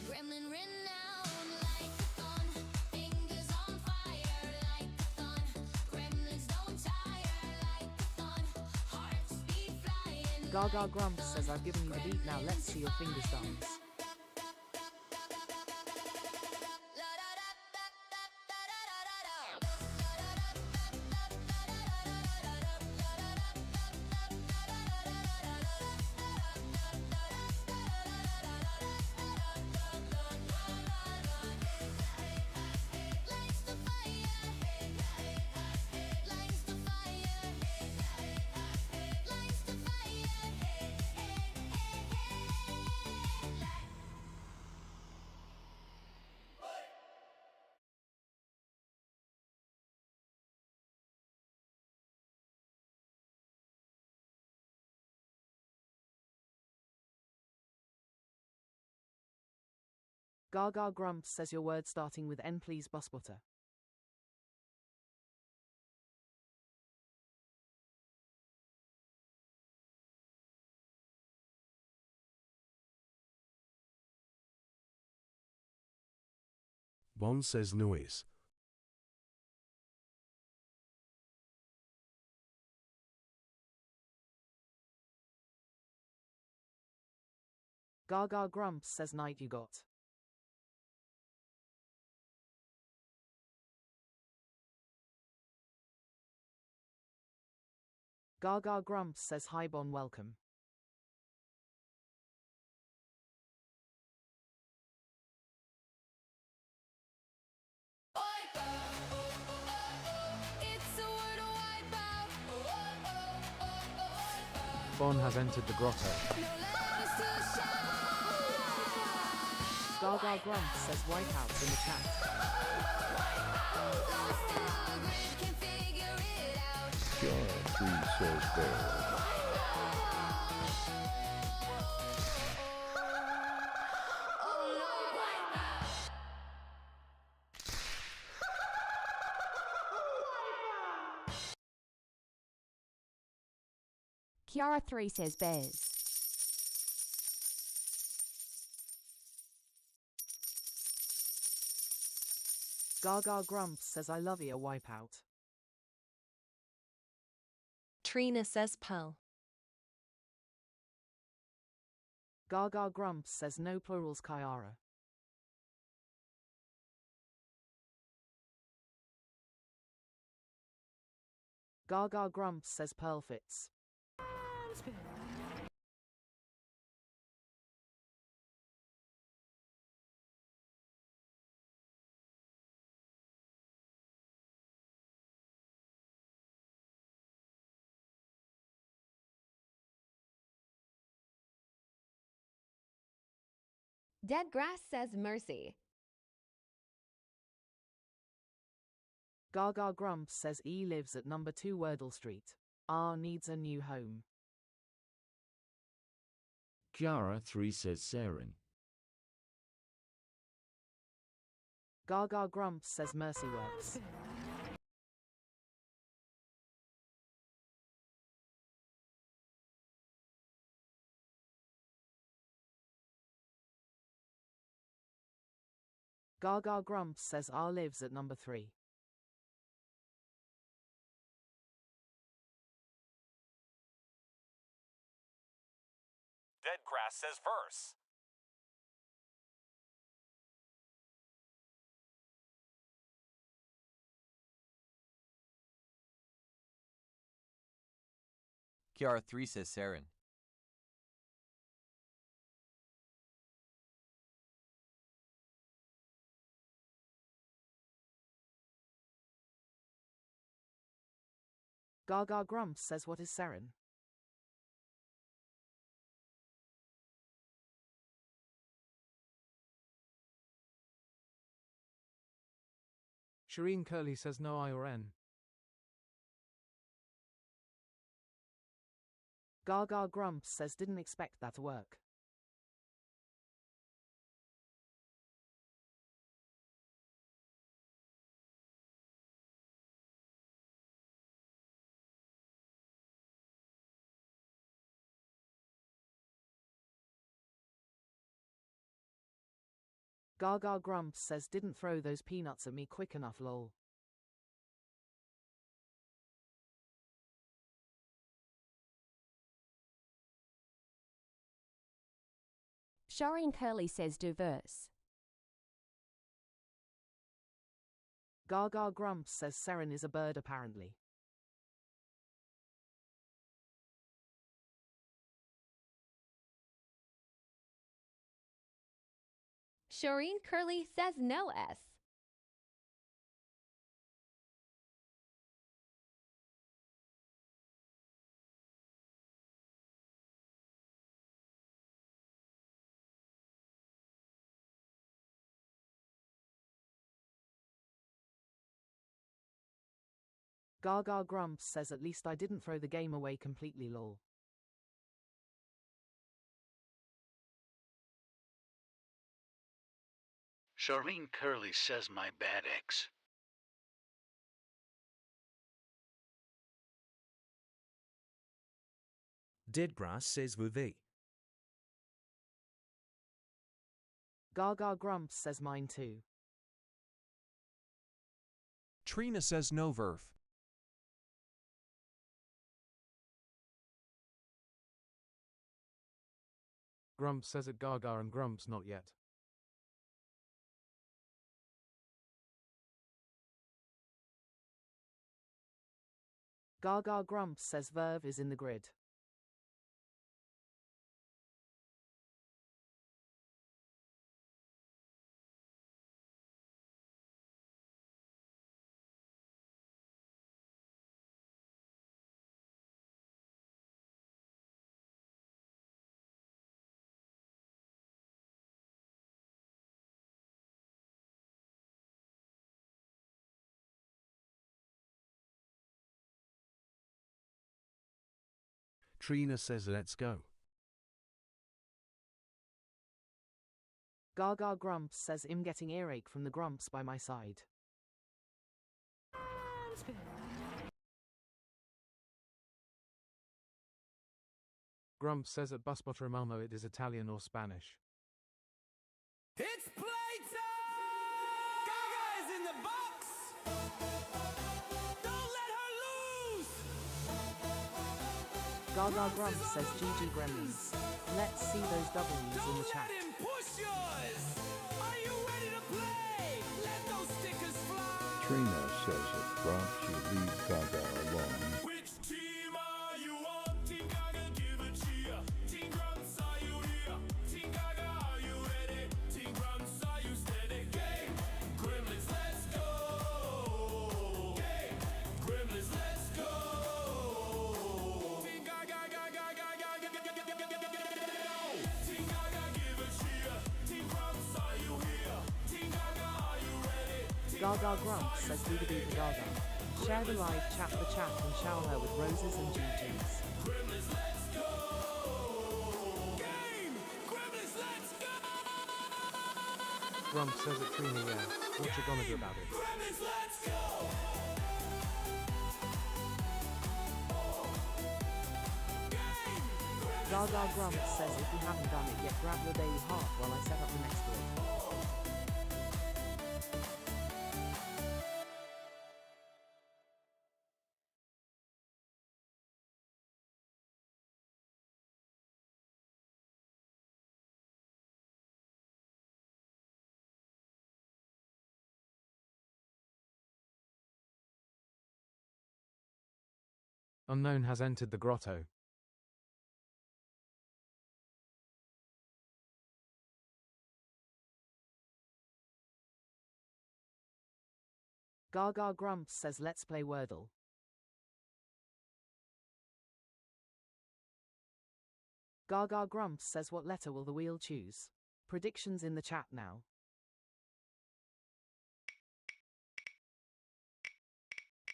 Speaker 1: Gremlin renowned, like a thon. Fingers on fire, like a thon. Gremlins don't tire, like a thon. Hearts beat flying.
Speaker 3: Gaga Grumps says I've given you the beat, now let's see your fingers dance. Gaga Grumps says your word starting with N please, busbutter.
Speaker 11: Bon says noise.
Speaker 3: Gaga grumps says night you got. Gaga grumps says hi Bon welcome.
Speaker 1: It's a Wordle wipeout.
Speaker 2: Bon has entered the grotto.
Speaker 3: Gaga grumps says wipeouts in the chat.
Speaker 13: John 3 says bear.
Speaker 20: Kiara 3 says bears.
Speaker 3: Gaga grumps says I love you a wipeout.
Speaker 17: Trina says pearl.
Speaker 3: Gaga grumps says no plurals Kiara. Gaga grumps says pearl fits.
Speaker 4: Dead grass says mercy.
Speaker 3: Gaga grumps says E lives at number 2 Wordle Street. R needs a new home.
Speaker 15: Kiara 3 says Saren.
Speaker 3: Gaga grumps says mercy works. Gaga grumps says R lives at number 3.
Speaker 19: Dead grass says verse.
Speaker 14: Kiara 3 says Saren.
Speaker 3: Gaga grumps says what is Saren?
Speaker 2: Shireen Curly says no I or N.
Speaker 3: Gaga grumps says didn't expect that to work. Gaga grumps says didn't throw those peanuts at me quick enough lol.
Speaker 20: Shireen Curly says do verse.
Speaker 3: Gaga grumps says Saren is a bird apparently.
Speaker 4: Shireen Curly says no S.
Speaker 3: Gaga grumps says at least I didn't throw the game away completely lol.
Speaker 12: Shireen Curly says my bad ex.
Speaker 18: Dead grass says Vuvi.
Speaker 3: Gaga grumps says mine too.
Speaker 9: Trina says no verf.
Speaker 2: Grumps says it Gaga and Grumps not yet.
Speaker 3: Gaga Grumps says verve is in the grid.
Speaker 11: Trina says let's go.
Speaker 3: Gaga Grumps says I'm getting earache from the grumps by my side.
Speaker 2: Grumps says at Busbotter Malmo it is Italian or Spanish.
Speaker 16: It's playtime! Gaga is in the box! Don't let her lose!
Speaker 3: Gaga Grumps says GG Gremlins. Let's see those W's in the chat.
Speaker 16: Let him push yours! Are you ready to play? Let those stickers fly!
Speaker 13: Trina says that Grumps, you leave Gaga alone.
Speaker 16: Which team are you on? Team Gaga, give a cheer. Team Grumps, are you here? Team Gaga, are you ready? Team Grumps, are you steady? Game Gremlins, let's go! Game Gremlins, let's go! Team Gaga, Gaga, Gaga, Team Gaga, give a cheer. Team Grumps, are you here? Team Gaga, are you ready?
Speaker 3: Gaga Grumps says do the beat Gaga. Share the live, chat the chat, and shower her with roses and GGs.
Speaker 16: Gremlins, let's go! Game Gremlins, let's go!
Speaker 2: Grumps says it Trina yeah. What you gonna do about it?
Speaker 16: Gremlins, let's go!
Speaker 3: Gaga Grumps says if you haven't done it yet, grab your daily heart while I set up the next one.
Speaker 2: Unknown has entered the grotto.
Speaker 3: Gaga Grumps says let's play Wordle. Gaga Grumps says what letter will the wheel choose? Predictions in the chat now.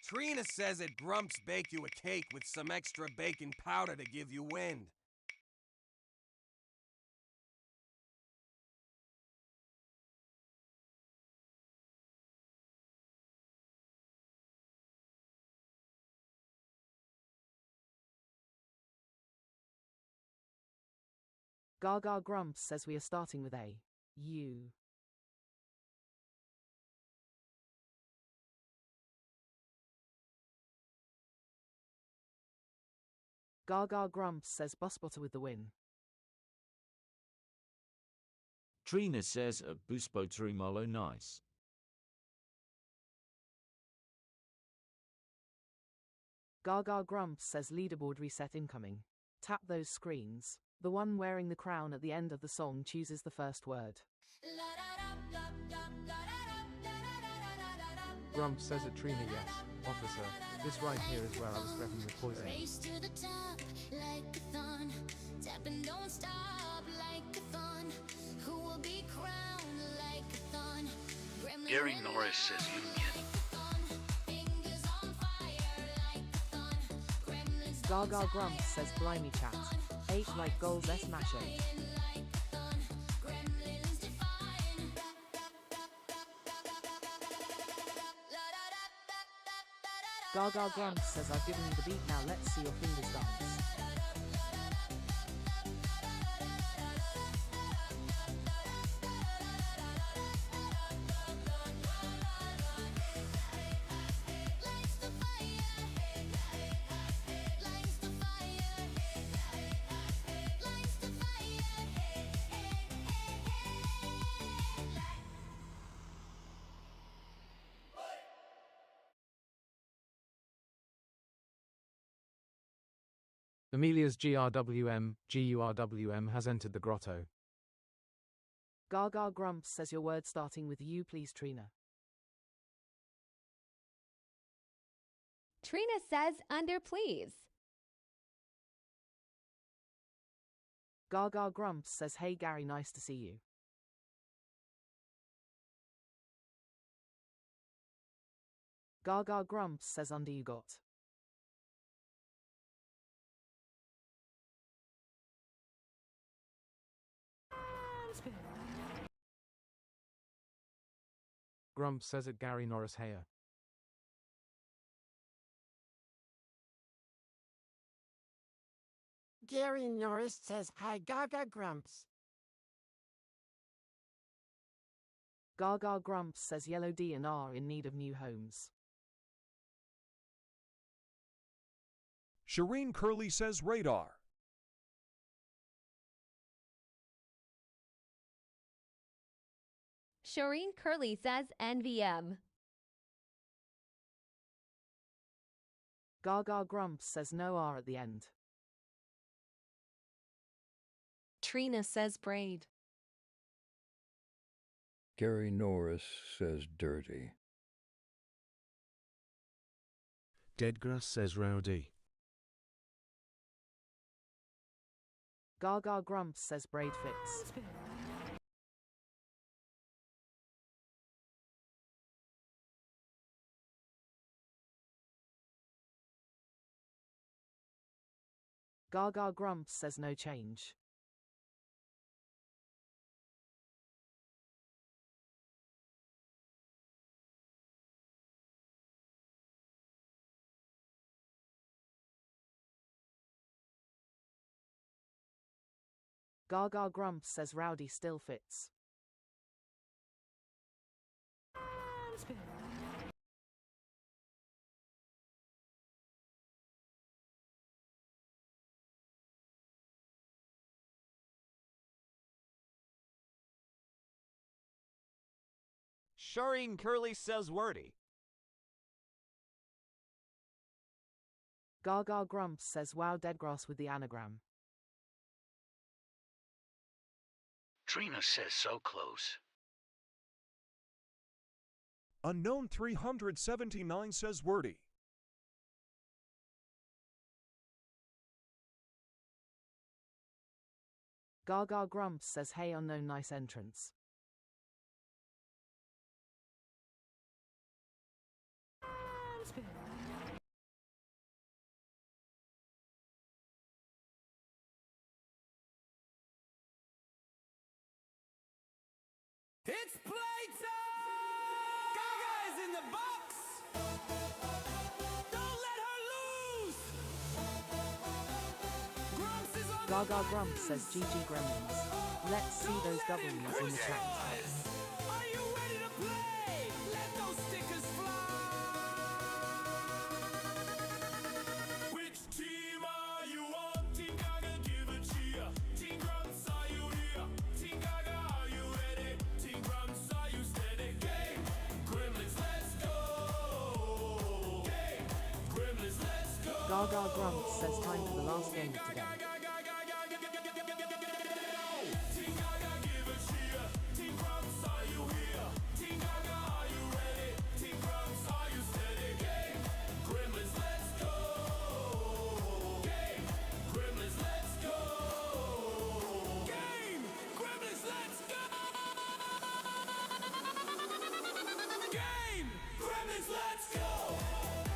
Speaker 16: Trina says that Grumps bake you a cake with some extra baking powder to give you wind.
Speaker 3: Gaga Grumps says we are starting with A. U. Gaga Grumps says Busbotter with the win.
Speaker 15: Trina says a Busbotter Malo nice.
Speaker 3: Gaga Grumps says leaderboard reset incoming. Tap those screens. The one wearing the crown at the end of the song chooses the first word.
Speaker 2: Grumps says it Trina yes. Officer, this right here is where I was threatened with poisoning.
Speaker 1: Race to the top like a thorn. Tap and don't stop like a thorn. Who will be crowned like a thorn?
Speaker 12: Gary Norris says Union.
Speaker 1: Fingers on fire like a thorn. Gremlins
Speaker 3: Gaga Grumps says blimey chat. 8 like goals S masher.
Speaker 1: like a thorn. Gremlins define.
Speaker 3: Gaga Grumps says I've given you the beat now let's see your fingers dance.
Speaker 2: Amelia's GURWM has entered the grotto.
Speaker 3: Gaga Grumps says your word starting with U please Trina.
Speaker 4: Trina says under please.
Speaker 3: Gaga Grumps says hey Gary nice to see you. Gaga Grumps says under you got.
Speaker 2: Grumps says at Gary Norris Heya.
Speaker 7: Gary Norris says hi Gaga Grumps.
Speaker 3: Gaga Grumps says yellow D and R in need of new homes.
Speaker 9: Shireen Curley says radar.
Speaker 4: Shireen Curley says NVM.
Speaker 3: Gaga Grumps says no R at the end.
Speaker 17: Trina says braid.
Speaker 13: Gary Norris says dirty.
Speaker 11: Deadgrass says rowdy.
Speaker 3: Gaga Grumps says braid fits. Gaga Grumps says no change. Gaga Grumps says rowdy still fits.
Speaker 8: Shireen Curley says wordy.
Speaker 3: Gaga Grumps says wow Deadgrass with the anagram.
Speaker 12: Trina says so close.
Speaker 9: Unknown 379 says wordy.
Speaker 3: Gaga Grumps says hey unknown nice entrance.
Speaker 16: It's playtime! Gaga is in the box! Don't let her lose! Grumps is on
Speaker 3: Gaga Grumps says GG Gremlins. Let's see those W's in the chat.
Speaker 16: Are you ready to play? Let those stickers fly! Which team are you on? Team Gaga, give a cheer. Team Grumps, are you here? Team Gaga, are you ready? Team Grumps, are you steady? Game! Gremlins, let's go! Game! Gremlins, let's go!
Speaker 3: Gaga Grumps says time for the last game of today.
Speaker 16: Team Gaga, give a cheer. Team Grumps, are you here? Team Gaga, are you ready? Team Grumps, are you steady? Game! Gremlins, let's go! Game! Gremlins, let's go! Game! Gremlins, let's go! Game! Gremlins, let's go!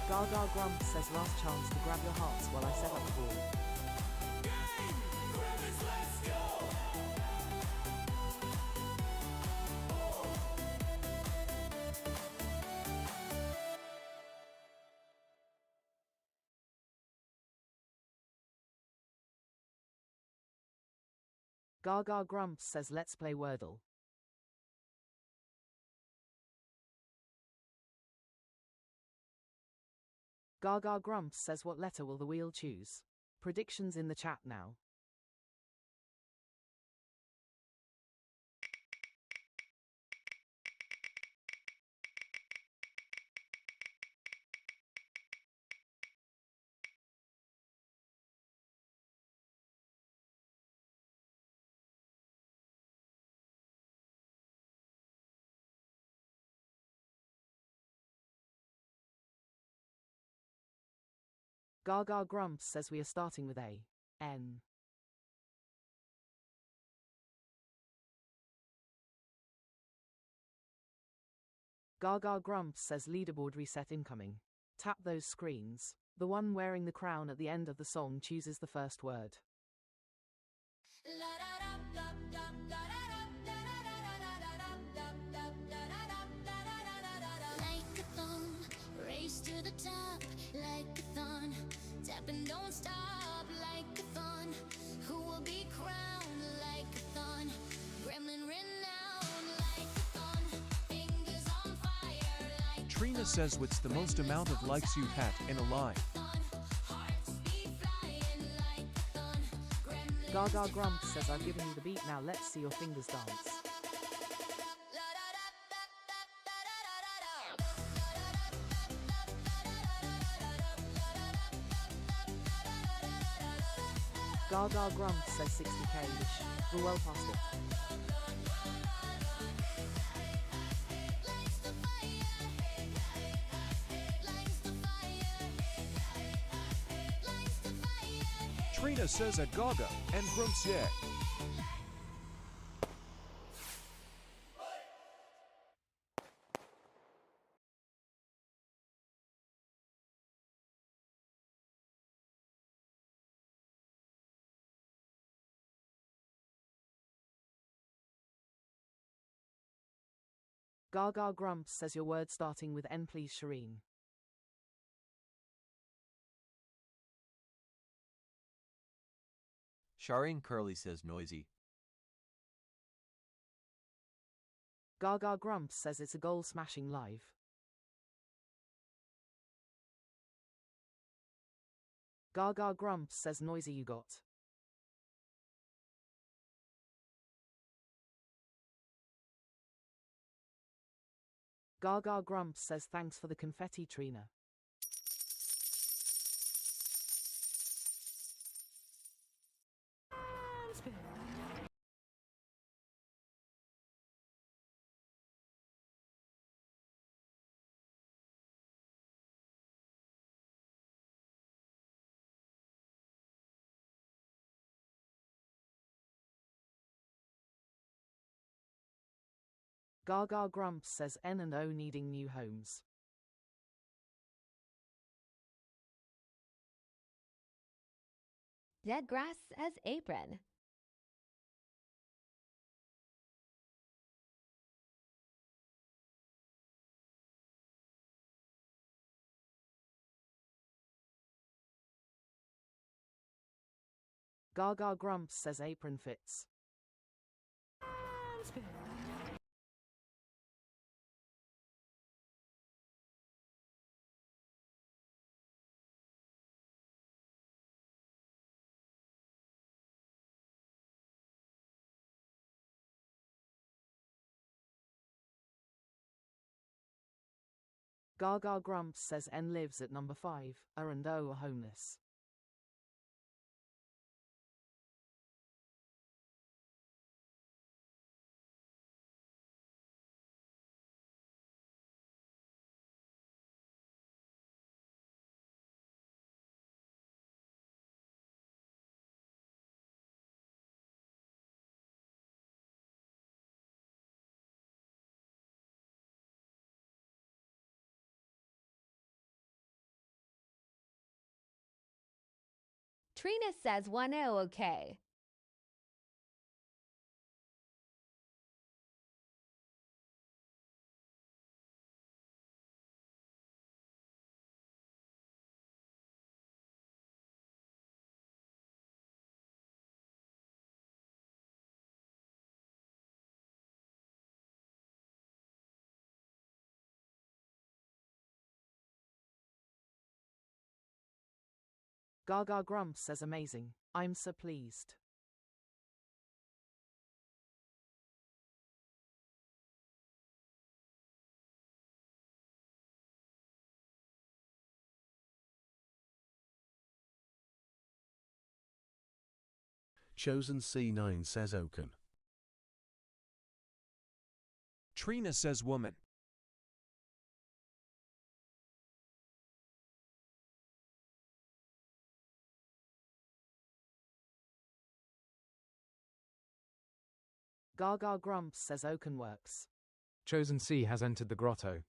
Speaker 3: Gaga Grumps says last chance to grab your hearts while I set up the ball.
Speaker 16: Game! Gremlins, let's go!
Speaker 3: Gaga Grumps says let's play Wordle. Gaga Grumps says what letter will the wheel choose? Predictions in the chat now. Gaga Grumps says we are starting with A. N. Gaga Grumps says leaderboard reset incoming. Tap those screens. The one wearing the crown at the end of the song chooses the first word.
Speaker 1: Like a thong, race to the top, like a thon. Tap and don't stop, like a thon. Who will be crowned like a thon? Gremlin renowned, like a thon. Fingers on fire, like
Speaker 9: Trina says what's the most amount of likes you've had in a live?
Speaker 3: Gaga Grumps says I've given you the beat, now let's see your fingers dance. Gaga Grumps says 60k-ish. We're well past it.
Speaker 9: Trina says at Gaga and Grumps yeah.
Speaker 3: Gaga Grumps says your word starting with N please Shireen.
Speaker 14: Shireen Curly says noisy.
Speaker 3: Gaga Grumps says it's a goal smashing live. Gaga Grumps says noisy you got. Gaga Grumps says thanks for the confetti, Trina. Gaga Grumps says N and O needing new homes.
Speaker 4: Dead grass as apron.
Speaker 3: Gaga Grumps says apron fits. Gaga Grumps says N lives at number 5, R and O are homeless.
Speaker 4: Trina says 1-0 okay.
Speaker 3: Gaga Grumps says amazing. I'm so pleased.
Speaker 11: Chosen C9 says Oaken.
Speaker 9: Trina says woman.
Speaker 3: Gaga Grumps says Oaken works.
Speaker 2: Chosen C has entered the grotto.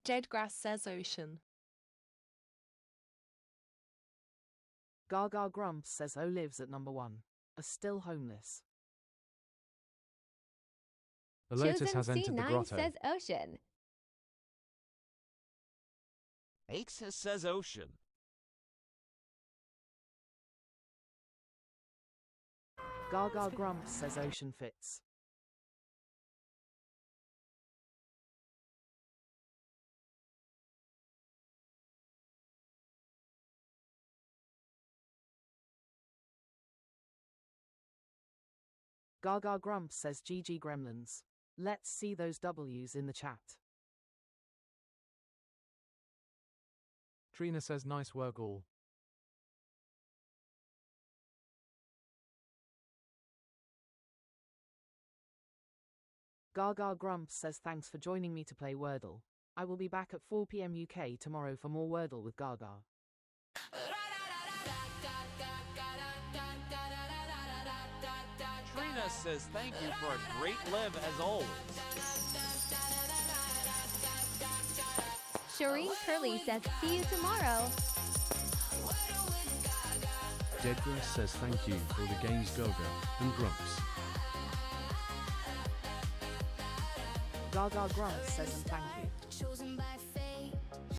Speaker 17: Jedgrass says ocean.
Speaker 3: Gaga Grumps says O lives at number 1. Are still homeless.
Speaker 2: The Lotus
Speaker 4: Chosen
Speaker 2: has entered the
Speaker 4: C9
Speaker 2: grotto.
Speaker 4: says ocean.
Speaker 8: Axis says ocean.
Speaker 3: Gaga Grumps says ocean fits. Gaga Grumps says GG Gremlins. Let's see those W's in the chat.
Speaker 2: Trina says nice work all.
Speaker 3: Gaga Grumps says thanks for joining me to play Wordle. I will be back at 4 PM UK tomorrow for more Wordle with Gaga.
Speaker 8: Trina says thank you for a great live as always.
Speaker 4: Shireen Curly says see you tomorrow.
Speaker 11: Deadgrass says thank you for the games Gaga and Grumps.
Speaker 3: Gaga Grumps says thank you.
Speaker 1: Chosen by